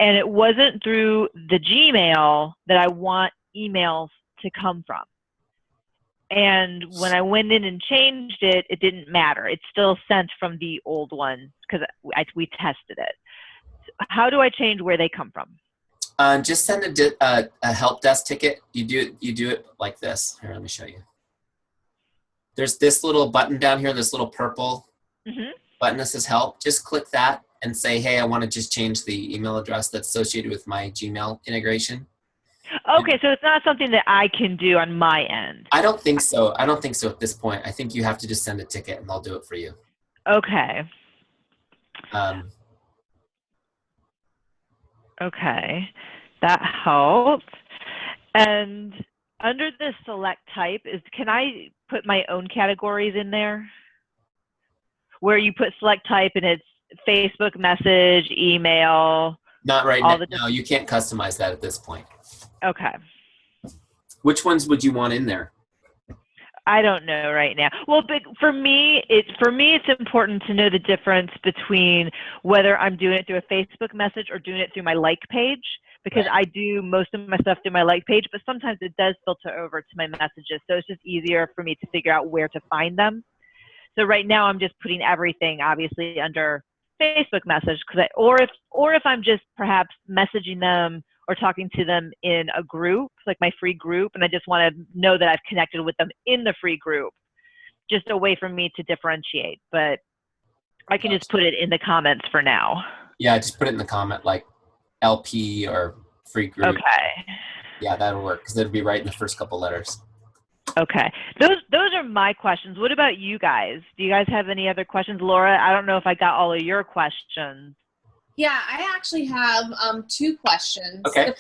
A: And it wasn't through the Gmail that I want emails to come from. And when I went in and changed it, it didn't matter. It still sent from the old one because we tested it. How do I change where they come from?
B: Just send a help desk ticket. You do it like this. Here, let me show you. There's this little button down here, this little purple button that says help. Just click that and say, hey, I want to just change the email address that's associated with my Gmail integration.
A: Okay, so it's not something that I can do on my end.
B: I don't think so. I don't think so at this point. I think you have to just send a ticket and they'll do it for you.
A: Okay. Okay, that helps. And under the select type, can I put my own categories in there? Where you put select type and it's Facebook message, email.
B: Not right now. No, you can't customize that at this point.
A: Okay.
B: Which ones would you want in there?
A: I don't know right now. Well, but for me, it's important to know the difference between whether I'm doing it through a Facebook message or doing it through my like page, because I do most of my stuff through my like page, but sometimes it does filter over to my messages. So it's just easier for me to figure out where to find them. So right now I'm just putting everything obviously under Facebook message, or if I'm just perhaps messaging them or talking to them in a group, like my free group, and I just want to know that I've connected with them in the free group, just a way for me to differentiate. But I can just put it in the comments for now.
B: Yeah, just put it in the comment, like LP or free group.
A: Okay.
B: Yeah, that'll work, because it'll be right in the first couple letters.
A: Okay. Those are my questions. What about you guys? Do you guys have any other questions? Laura, I don't know if I got all of your questions.
C: Yeah, I actually have 2 questions.
B: Okay.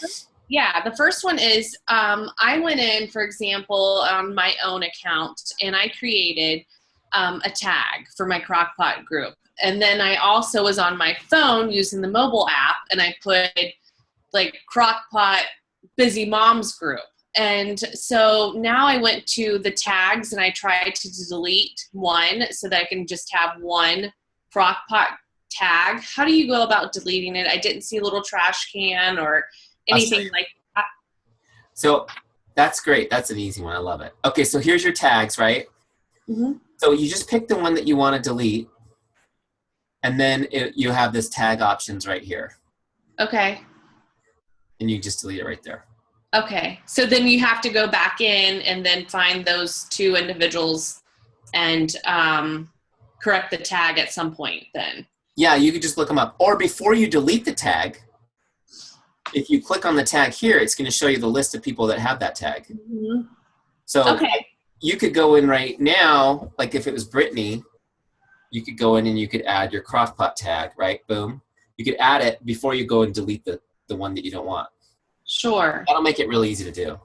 C: Yeah, the first one is I went in, for example, on my own account, and I created a tag for my Crockpot group. And then I also was on my phone using the mobile app, and I put like Crockpot Busy Moms group. And so now I went to the tags and I tried to delete one so that I can just have one Crockpot tag. How do you go about deleting it? I didn't see a little trash can or anything like that.
B: So that's great. That's an easy one. I love it. Okay, so here's your tags, right?
C: Mm-hmm.
B: So you just pick the one that you want to delete, and then you have this tag options right here.
C: Okay.
B: And you just delete it right there.
C: Okay. So then you have to go back in and then find those two individuals and correct the tag at some point then.
B: Yeah, you could just look them up. Or before you delete the tag, if you click on the tag here, it's going to show you the list of people that have that tag.
C: Mm-hmm.
B: So
C: okay.
B: You could go in right now, like if it was Brittany, you could go in and you could add your Crockpot tag, right? Boom. You could add it before you go and delete the one that you don't want.
C: Sure.
B: That'll make it really easy to do.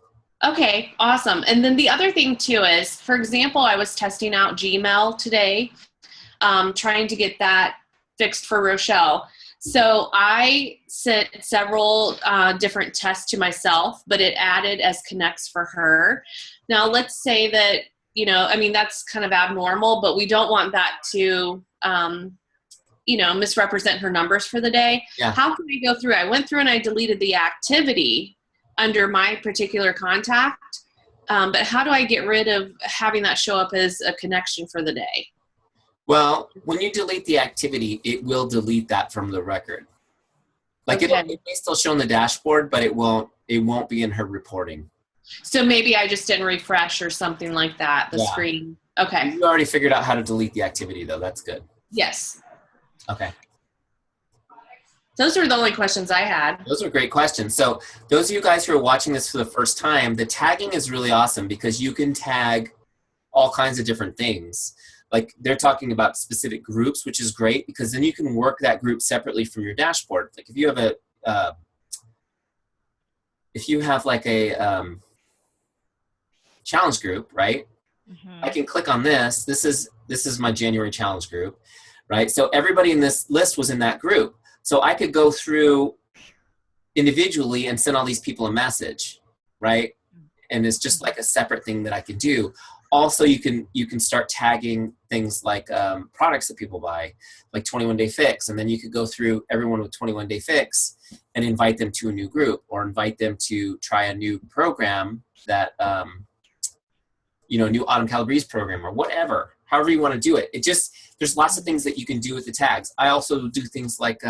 C: Okay, awesome. And then the other thing too is, for example, I was testing out Gmail today, trying to get that fixed for Rochelle. So I sent several different tests to myself, but it added as connects for her. Now let's say that, you know, I mean, that's kind of abnormal, but we don't want that to, you know, misrepresent her numbers for the day.
B: Yeah.
C: How can I go through? I went through and I deleted the activity under my particular contact, but how do I get rid of having that show up as a connection for the day?
B: Well, when you delete the activity, it will delete that from the record. Like
C: Okay.
B: it may still show on the dashboard, but it won't be in her reporting.
C: So maybe I just didn't refresh or something like that, the screen. Okay.
B: You already figured out how to delete the activity though. That's good.
C: Yes.
B: Okay.
C: Those are the only questions I had.
B: Those are great questions. So those of you guys who are watching this for the first time, the tagging is really awesome because you can tag all kinds of different things. Like they're talking about specific groups, which is great because then you can work that group separately from your dashboard. Like if you have like a challenge group, right? Mm-hmm. I can click on this. This is my January challenge group, right? So everybody in this list was in that group. So I could go through individually and send all these people a message, right? And it's just like a separate thing that I could do. Also, you can start tagging things like products that people buy, like 21 Day Fix. And then you could go through everyone with 21 Day Fix and invite them to a new group or invite them to try a new program that, new Autumn Calabrese program or whatever, however you want to do it. There's lots of things that you can do with the tags. I also do things like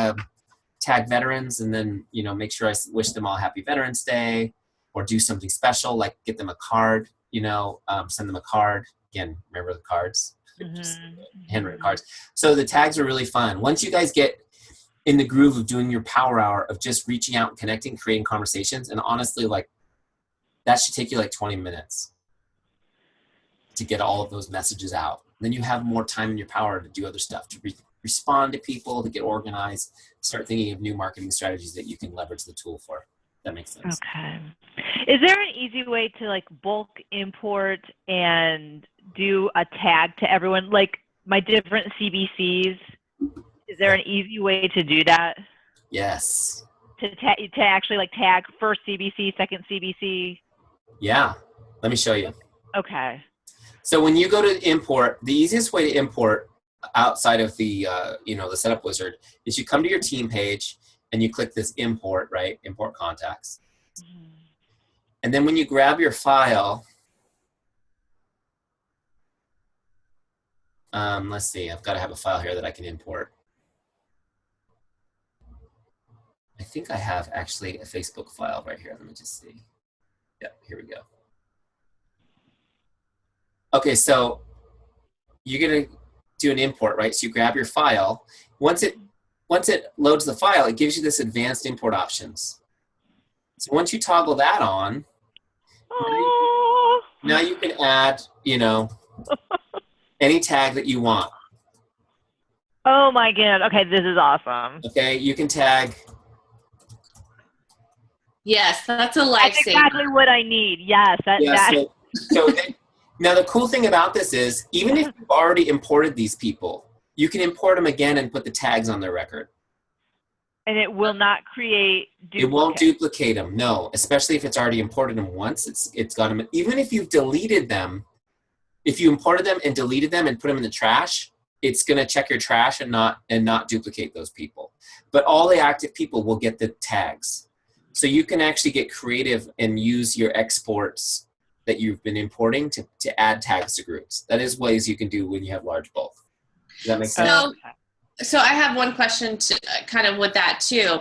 B: tag veterans and then, make sure I wish them all Happy Veterans Day or do something special, like get them a card, send them a card. Again, remember the cards? Mm-hmm. Handwritten cards. So the tags are really fun. Once you guys get in the groove of doing your power hour of just reaching out and connecting, creating conversations, and honestly, like that should take you like 20 minutes to get all of those messages out. Then you have more time in your power to do other stuff, to respond to people, to get organized, start thinking of new marketing strategies that you can leverage the tool for. That makes sense.
A: Okay. Is there an easy way to like bulk import and do a tag to everyone, like my different CBCs? Is there an easy way to do that?
B: Yes.
A: To actually like tag first CBC, second CBC?
B: Yeah. Let me show you.
A: Okay.
B: So when you go to import, the easiest way to import outside of the, the setup wizard is you come to your team page and you click this import, right? Import contacts. Mm-hmm. And then when you grab your file, let's see, I've got to have a file here that I can import. I think I have actually a Facebook file right here. Let me just see. Yeah, here we go. Okay, so you're going to do an import, right? So you grab your file. Once it loads the file, it gives you this advanced import options. So once you toggle that on, now you can add, any tag that you want.
A: Oh my God. Okay, this is awesome.
B: Okay, you can tag
C: Yes, that's a
A: That's
C: lifesaver.
A: exactly what I need. Yes,
B: Yeah, now the cool thing about this is, even if you've already imported these people, you can import them again and put the tags on their record.
A: and it will not create
B: It won't
A: duplicates.
B: duplicate them, no. Especially if it's already imported them once, it's got them. Even if you've deleted them, if you imported them and deleted them and put them in the trash, it's going to check your trash and not duplicate those people. But all the active people will get the tags. So you can actually get creative and use your exports that you've been importing to add tags to groups. That is ways you can do when you have large bulk. Does that make sense?
C: So I have one question to kind of with that too.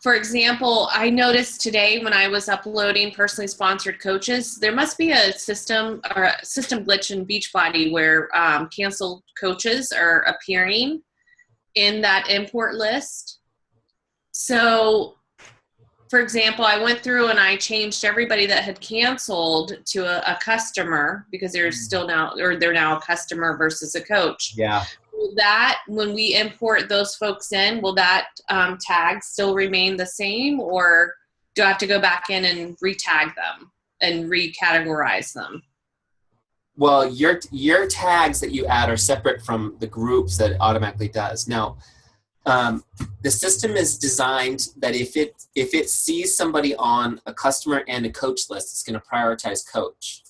C: For example, I noticed today when I was uploading personally sponsored coaches, there must be a system or a system glitch in Beachbody where canceled coaches are appearing in that import list. So, for example, I went through and I changed everybody that had canceled to a customer because they're still now, or they're now a customer versus a coach.
B: Yeah.
C: Will that, when we import those folks in, will that tag still remain the same, or do I have to go back in and re-tag them and recategorize them?
B: Well, your tags that you add are separate from the groups that it automatically does. Now, the system is designed that if it sees somebody on a customer and a coach list, it's going to prioritize coach.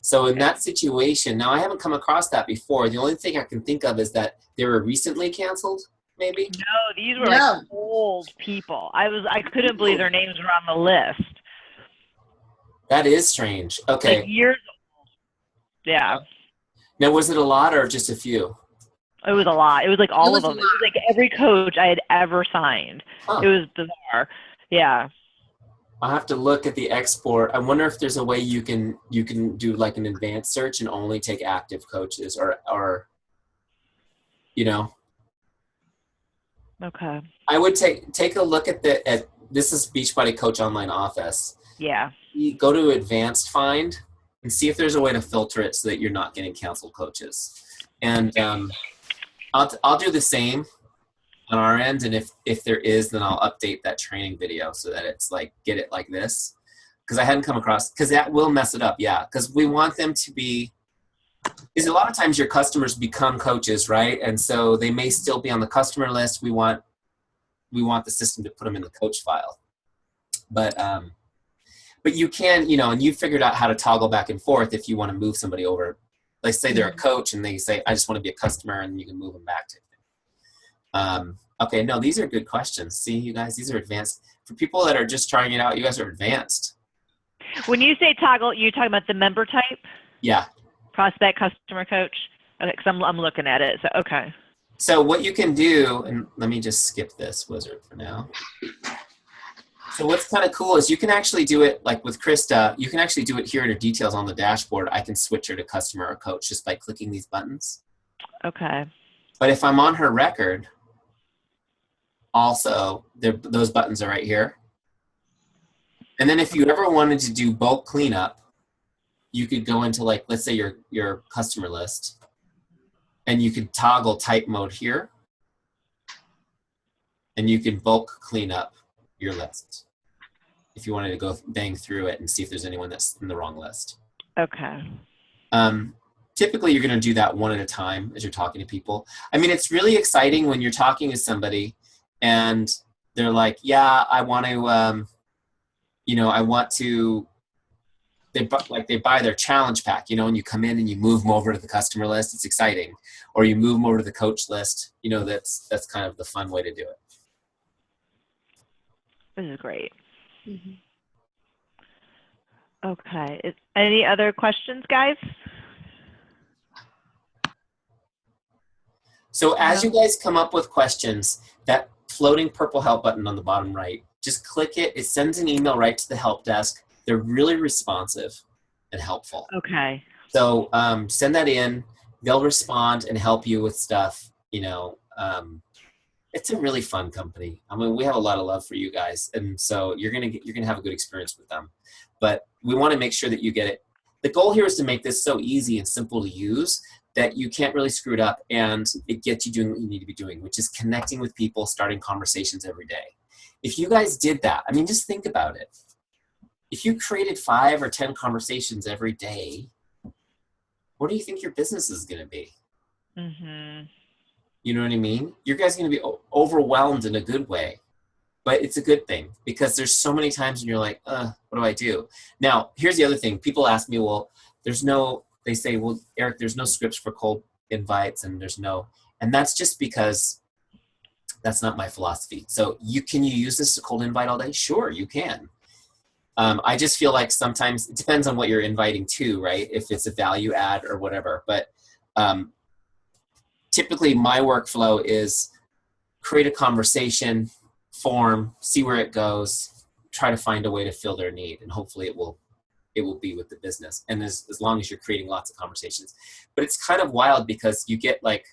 B: So in that situation, now I haven't come across that before. The only thing I can think of is that they were recently canceled, maybe?
A: No, these were like old people. I couldn't believe their names were on the list.
B: That is strange. Okay.
A: Like years old. Yeah.
B: Now, was it a lot or just a few?
A: It was a lot. It was like all of them. It was like every coach I had ever signed.
B: Huh.
A: It was bizarre. Yeah.
B: I'll have to look at the export. I wonder if there's a way you can do like an advanced search and only take active coaches or you know.
A: Okay.
B: I would take a look at this is Beachbody Coach Online Office.
A: Yeah.
B: You go to advanced find and see if there's a way to filter it so that you're not getting canceled coaches. And I'll do the same on our end, and if there is, then I'll update that training video so that it's like get it like this, because I hadn't come across, because that will mess it up. Yeah, because we want them to be, because a lot of times your customers become coaches, right? And so they may still be on the customer list. We want the system to put them in the coach file, but you can, and you figured out how to toggle back and forth if you want to move somebody over. Like say they're a coach and they say, I just want to be a customer, and you can move them back to it. Okay, no, these are good questions. See, you guys, these are advanced. For people that are just trying it out, you guys are advanced.
A: When you say toggle, you're talking about the member type?
B: Yeah.
A: Prospect, customer, coach? Okay, because I'm looking at it. So, okay.
B: So what you can do, and let me just skip this wizard for now. So what's kind of cool is you can actually do it, like with Krista, you can actually do it here in her details on the dashboard. I can switch her to customer or coach just by clicking these buttons.
A: Okay.
B: But if I'm on her record, also, those buttons are right here. And then if you ever wanted to do bulk cleanup, you could go into, like, let's say your customer list, and you could toggle type mode here, and you can bulk clean up your list if you wanted to go bang through it and see if there's anyone that's in the wrong list.
A: Okay.
B: Typically, you're going to do that one at a time as you're talking to people. I mean, it's really exciting when you're talking to somebody and they're like, yeah, I want to, they buy their challenge pack, and you come in and you move them over to the customer list. It's exciting. Or you move them over to the coach list. That's kind of the fun way to do it.
A: This is great.
C: Mm-hmm.
A: Okay. Any other questions, guys?
B: So as you guys come up with questions, that floating purple help button on the bottom right, just click it. It sends an email right to the help desk. They're really responsive and helpful.
A: Okay.
B: So send that in. They'll respond and help you with stuff. It's a really fun company. I mean, we have a lot of love for you guys, and so you're gonna have a good experience with them. But we want to make sure that you get it. The goal here is to make this so easy and simple to use that you can't really screw it up, and it gets you doing what you need to be doing, which is connecting with people, starting conversations every day. If you guys did that, I mean, just think about it. If you created 5 or 10 conversations every day, what do you think your business is going to be?
A: Mm-hmm.
B: You know what I mean? Your guys going to be overwhelmed in a good way, but it's a good thing because there's so many times when you're like, what do I do? Now, here's the other thing. People ask me, well, they say, well, Eric, there's no scripts for cold invites and and that's just because that's not my philosophy. So can you use this to cold invite all day? Sure, you can. I just feel like sometimes it depends on what you're inviting to, right? If it's a value add or whatever. But typically my workflow is create a conversation, form, see where it goes, try to find a way to fill their need. And hopefully it will be with the business. And as long as you're creating lots of conversations. But it's kind of wild because you get like,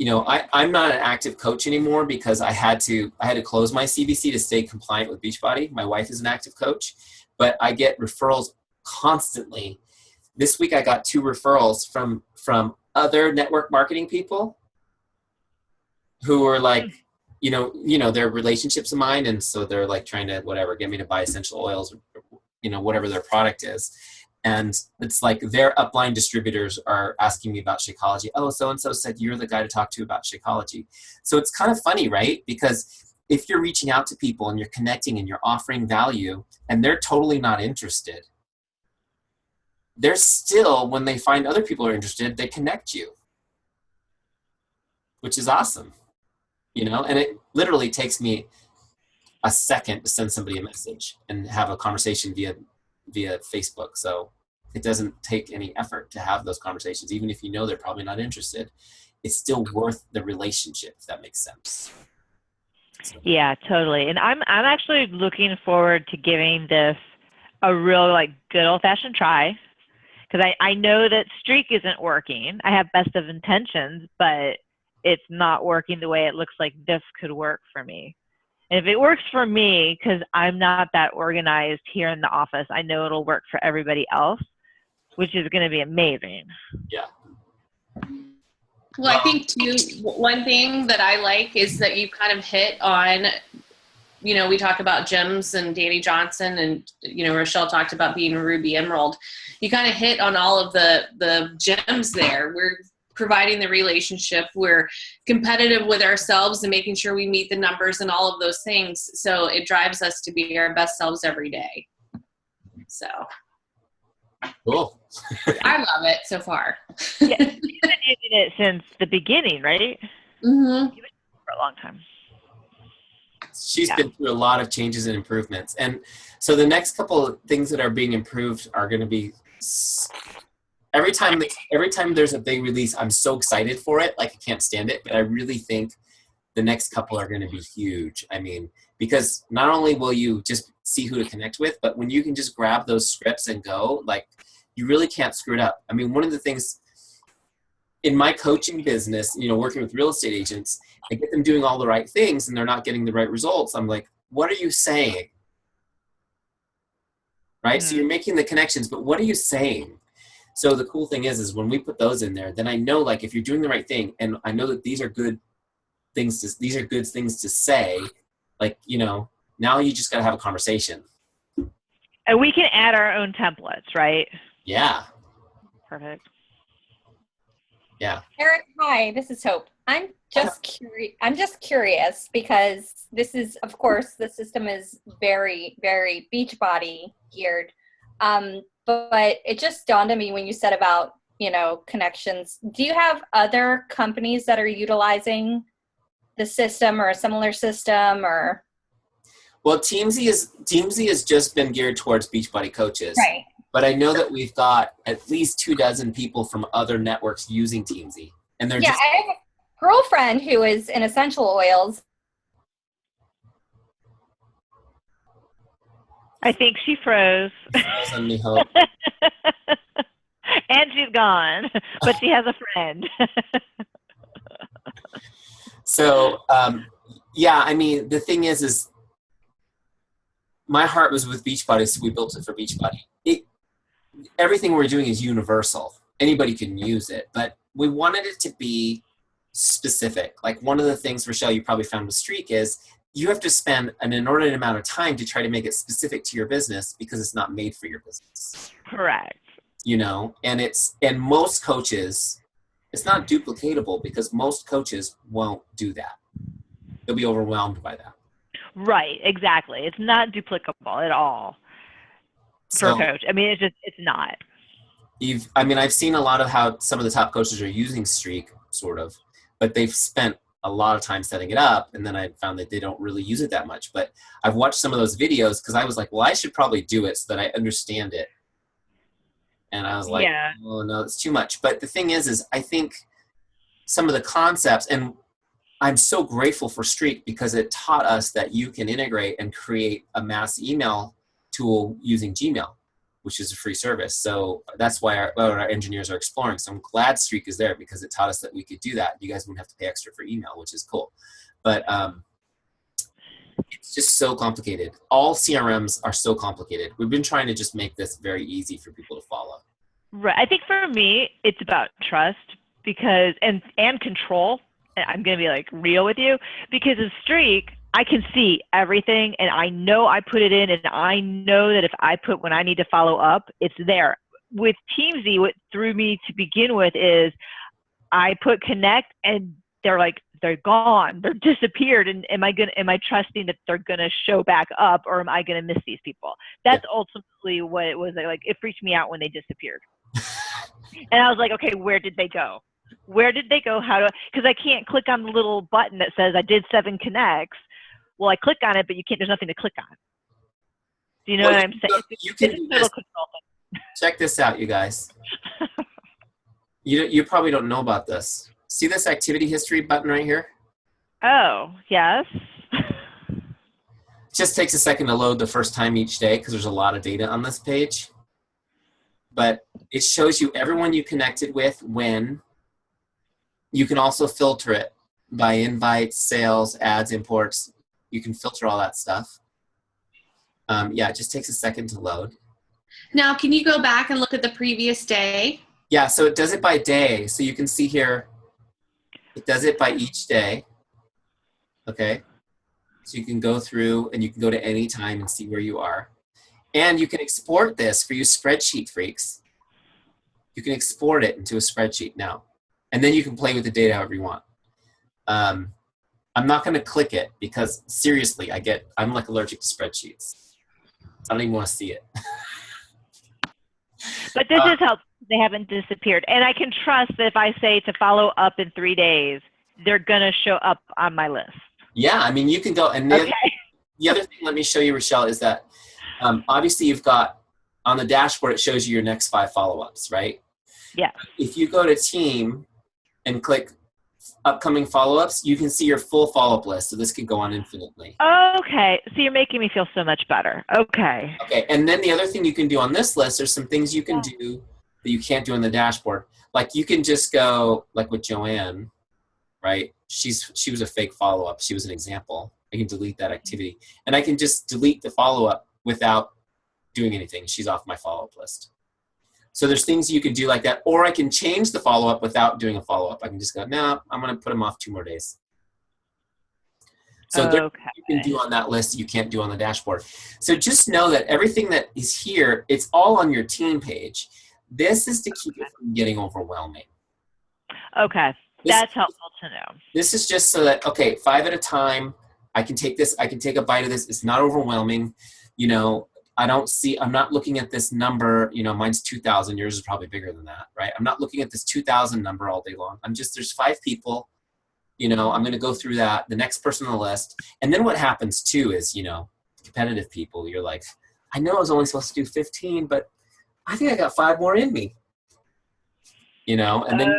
B: I'm not an active coach anymore because I had to close my CVC to stay compliant with Beachbody. My wife is an active coach, but I get referrals constantly. This week I got 2 referrals from other network marketing people who are like, they're relationships of mine. And so they're like trying to, get me to buy essential oils, whatever their product is. And it's like their upline distributors are asking me about Shakeology. Oh, so-and-so said you're the guy to talk to about Shakeology. So it's kind of funny, right? Because if you're reaching out to people and you're connecting and you're offering value and they're totally not interested, they're still, when they find other people are interested, they connect you, which is awesome. And it literally takes me a second to send somebody a message and have a conversation via Facebook. So it doesn't take any effort to have those conversations. Even if they're probably not interested, it's still worth the relationship, if that makes sense. So.
A: Yeah, totally. And I'm actually looking forward to giving this a real good old fashioned try. Because I know that Streak isn't working. I have best of intentions, but it's not working the way it looks like this could work for me. And if it works for me, because I'm not that organized here in the office, I know it'll work for everybody else, which is going to be amazing.
B: Yeah.
C: Well, I think too, one thing that I like is that you kind of hit on, we talk about gems and Danny Johnson and, Rochelle talked about being a Ruby Emerald. You kind of hit on all of the gems there. We're providing the relationship. We're competitive with ourselves and making sure we meet the numbers and all of those things. So it drives us to be our best selves every day. So
B: cool.
C: I love it so far.
A: Yeah, you've been using it since the beginning, right?
C: Mm-hmm.
A: You've been using it for a long time.
B: She's been through a lot of changes and improvements. And so the next couple of things that are being improved are going to be every time there's a big release, I'm so excited for it. Like I can't stand it, but I really think the next couple are going to be huge. I mean, because not only will you just see who to connect with, but when you can just grab those scripts and go, you really can't screw it up. I mean, one of the things in my coaching business, working with real estate agents, I get them doing all the right things and they're not getting the right results. I'm like, what are you saying? Right? Mm-hmm. So you're making the connections, but what are you saying? So the cool thing is when we put those in there, then I know if you're doing the right thing, and I know that these are good things to say, now you just got to have a conversation.
A: And we can add our own templates, right?
B: Yeah.
A: Perfect.
D: Yeah. Eric, hi, this is Hope. I'm just curious because this is, of course, the system is very, very Beachbody geared. But it just dawned on me when you said about, connections. Do you have other companies that are utilizing the system or a similar system or?
B: Well, Teamzy has just been geared towards Beachbody coaches.
D: Right.
B: But I know that we've got at least 24 people from other networks using Teamzy. And they're
D: I have a girlfriend who is in essential oils.
A: I think she froze.
B: Froze on me, Hope.
A: And she's gone, but she has a friend.
B: So, I mean, the thing is my heart was with Beachbody, so we built it for Beachbody. Everything we're doing is universal. Anybody can use it, but we wanted it to be specific. Like one of the things, Rochelle, you probably found with Streak is you have to spend an inordinate amount of time to try to make it specific to your business because it's not made for your business.
A: Correct.
B: You know, and most coaches, it's not duplicatable because most coaches won't do that. They'll be overwhelmed by that.
A: Right, exactly. It's not duplicable at all for a coach. I mean, it's not.
B: I've seen a lot of how some of the top coaches are using Streak, sort of, but they've spent a lot of time setting it up, and then I found that they don't really use it that much. But I've watched some of those videos because I was like, well, I should probably do it so that I understand it. And I was like, oh no, it's too much. But the thing is I think some of the concepts, and I'm so grateful for Streak because it taught us that you can integrate and create a mass email tool using Gmail, which is a free service. So that's why our engineers are exploring. So I'm glad Streak is there because it taught us that we could do that. You guys wouldn't have to pay extra for email, which is cool. But it's just so complicated. All CRMs are so complicated. We've been trying to just make this very easy for people to follow.
A: Right. I think for me, it's about trust because and control. I'm going to be like real with you because of Streak, I can see everything and I know I put it in and I know that if I put when I need to follow up, it's there. With Teamzy, what threw me to begin with is I put connect and they're gone. They're disappeared. And am I trusting that they're going to show back up or am I going to miss these people? That's ultimately what it was. Like, it freaked me out when they disappeared. And I was like, okay, where did they go? Where did they go? Because I can't click on the little button that says I did 7 connects. Well, I click on it, but there's nothing to click on. Do you know what I'm saying?
B: You can do this. Check this out, you guys. You probably don't know about this. See this activity history button right here?
A: Oh, yes.
B: It just takes a second to load the first time each day because there's a lot of data on this page. But it shows you everyone you connected with when. You can also filter it by invites, sales, ads, imports. You can filter all that stuff. It just takes a second to load.
C: Now, can you go back and look at the previous day?
B: Yeah, so it does it by day. So you can see here, it does it by each day. Okay. So you can go through and you can go to any time and see where you are. And you can export this for you spreadsheet freaks. You can export it into a spreadsheet now. And then you can play with the data however you want. I'm not going to click it because seriously, I'm like allergic to spreadsheets. I don't even want to see it.
A: But this is helpful. They haven't disappeared. And I can trust that if I say to follow up in 3 days, they're going to show up on my list.
B: Yeah, I mean, you can go. And the other thing, let me show you, Rochelle, is that obviously you've got on the dashboard, it shows you your next 5 follow-ups, right?
A: Yeah.
B: If you go to team and click upcoming follow-ups, you can see your full follow-up list. So this could go on infinitely.
A: Okay. So you're making me feel so much better. Okay.
B: Okay. And then the other thing you can do on this list, there's some things you can do that you can't do on the dashboard. Like you can just go, like with Joanne, right? She was a fake follow-up. She was an example. I can delete that activity. And I can just delete the follow-up without doing anything. She's off my follow-up list. So there's things you can do like that, or I can change the follow-up without doing a follow-up. I can just go, no, I'm going to put them off 2 more days. So you can do on that list you can't do on the dashboard. So just know that everything that is here, it's all on your team page. This is to keep it from getting overwhelming.
A: Okay, that's helpful to know.
B: This is just so that, 5 at a time, I can take this, I can take a bite of this. It's not overwhelming. I'm not looking at this number, mine's 2,000, yours is probably bigger than that, right? I'm not looking at this 2,000 number all day long. There's 5 people, I'm going to go through that, the next person on the list. And then what happens too is, competitive people, you're like, I know I was only supposed to do 15, but I think I got 5 more in me, and then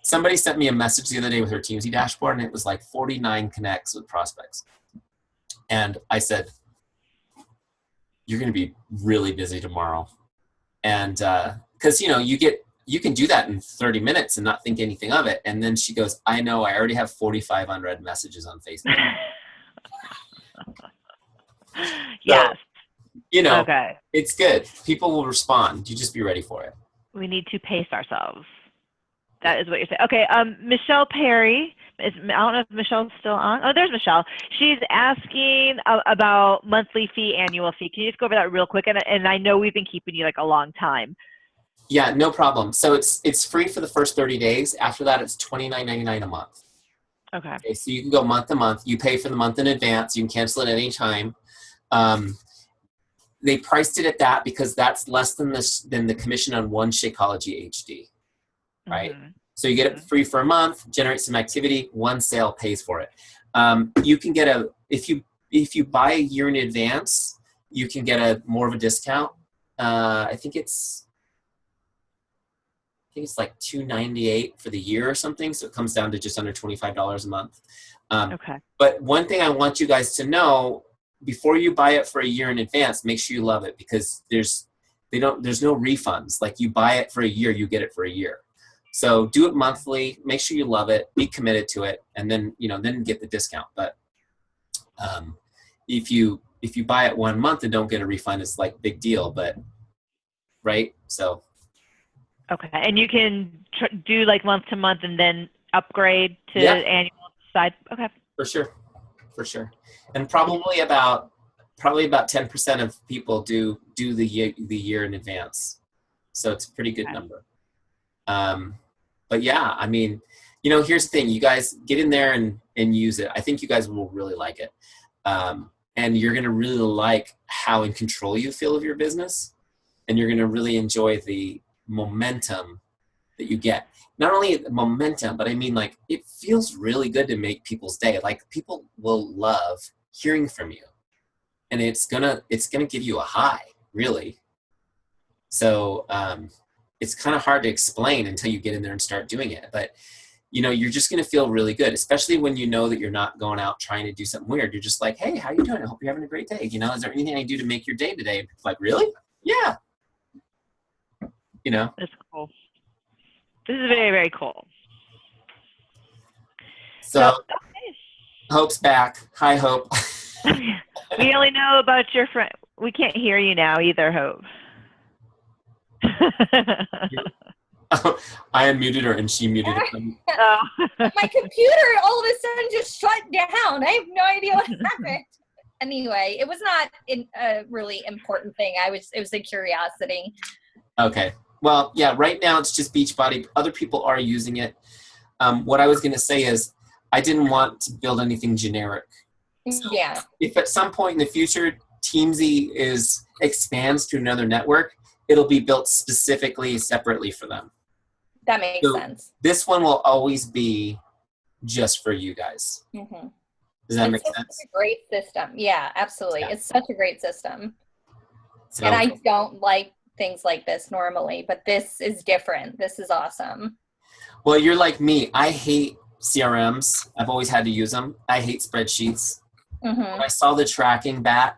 B: somebody sent me a message the other day with her Teamzy dashboard and it was like 49 connects with prospects. And I said, you're going to be really busy tomorrow. And because, you can do that in 30 minutes and not think anything of it. And then she goes, I know, I already have 45 unread messages on Facebook.
A: Yes.
B: So, it's good. People will respond. You just be ready for it.
A: We need to pace ourselves. That is what you're saying. Okay. Michelle Perry I don't know if Michelle's still on. Oh, there's Michelle. She's asking about monthly fee, annual fee. Can you just go over that real quick? And I know we've been keeping you like a long time.
B: Yeah, no problem. So it's free for the first 30 days. After that, it's $29.99 a month.
A: Okay.
B: So you can go month to month. You pay for the month in advance. You can cancel it at any time. They priced it at that because that's less than the commission on one Shakeology HD, right? Mm-hmm. So you get it free for a month, generate some activity, one sale pays for it. You can get if you buy a year in advance, you can get more of a discount. I think it's like $298 for the year or something. So it comes down to just under $25 a month.
A: Okay.
B: But one thing I want you guys to know, before you buy it for a year in advance, make sure you love it, because there's no refunds. Like, you buy it for a year, you get it for a year. So do it monthly, make sure you love it, be committed to it, and then, then get the discount. But if you buy it 1 month and don't get a refund, it's like big deal, but right? So.
A: Okay. And you can do like month to month and then upgrade to annual side. Okay.
B: For sure. And probably about 10% of people do the year in advance. So it's a pretty good number. But yeah, I mean, here's the thing, you guys get in there and use it. I think you guys will really like it. And you're going to really like how in control you feel of your business. And you're going to really enjoy the momentum that you get. Not only the momentum, but I mean, like, it feels really good to make people's day. Like, people will love hearing from you, and it's gonna give you a high, really. So it's kind of hard to explain until you get in there and start doing it. But you're just gonna feel really good, especially when you know that you're not going out trying to do something weird. You're just like, hey, how you doing? I hope you're having a great day. Is there anything I can do to make your day today? And people are like, really? Yeah.
A: That's cool. This is very, very cool.
B: So okay. Hope's back. Hi, Hope.
A: We only know about your friend. We can't hear you now either, Hope.
B: I unmuted her and she muted it.
D: My computer all of a sudden just shut down. I have no idea what happened. Anyway, it was not a really important thing. It was a curiosity.
B: Okay. Well, yeah, right now it's just Beachbody. Other people are using it. What I was going to say is I didn't want to build anything generic. So
D: yeah.
B: If at some point in the future Teamzy expands to another network, it'll be built specifically separately for them.
D: That makes sense.
B: This one will always be just for you guys.
D: Mm-hmm.
B: Does that make sense?
D: It's a great system. Yeah, absolutely. Yeah. It's such a great system.
B: So,
D: and I don't like things like this normally, but this is different. This is awesome.
B: Well, you're like me. I hate CRMs. I've always had to use them. I hate spreadsheets. Mm-hmm. When I saw the tracking bat,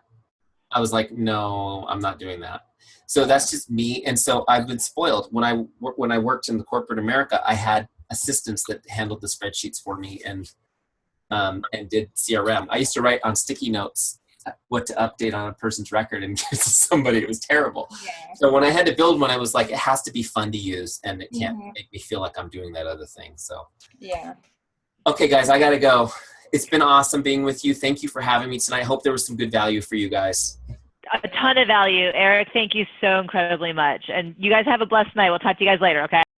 B: I was like, no, I'm not doing that. So that's just me. And so I've been spoiled. When I worked in the corporate America, I had assistants that handled the spreadsheets for me and did CRM. I used to write on sticky notes what to update on a person's record and give it to somebody. It was terrible. Yeah. So when I had to build one, I was like, it has to be fun to use, and it can't make me feel like I'm doing that other thing. So
D: yeah.
B: Okay, guys, I gotta go. It's been awesome being with you. Thank you for having me tonight. I hope there was some good value for you guys.
A: A ton of value. Eric, thank you so incredibly much. And you guys have a blessed night. We'll talk to you guys later, okay?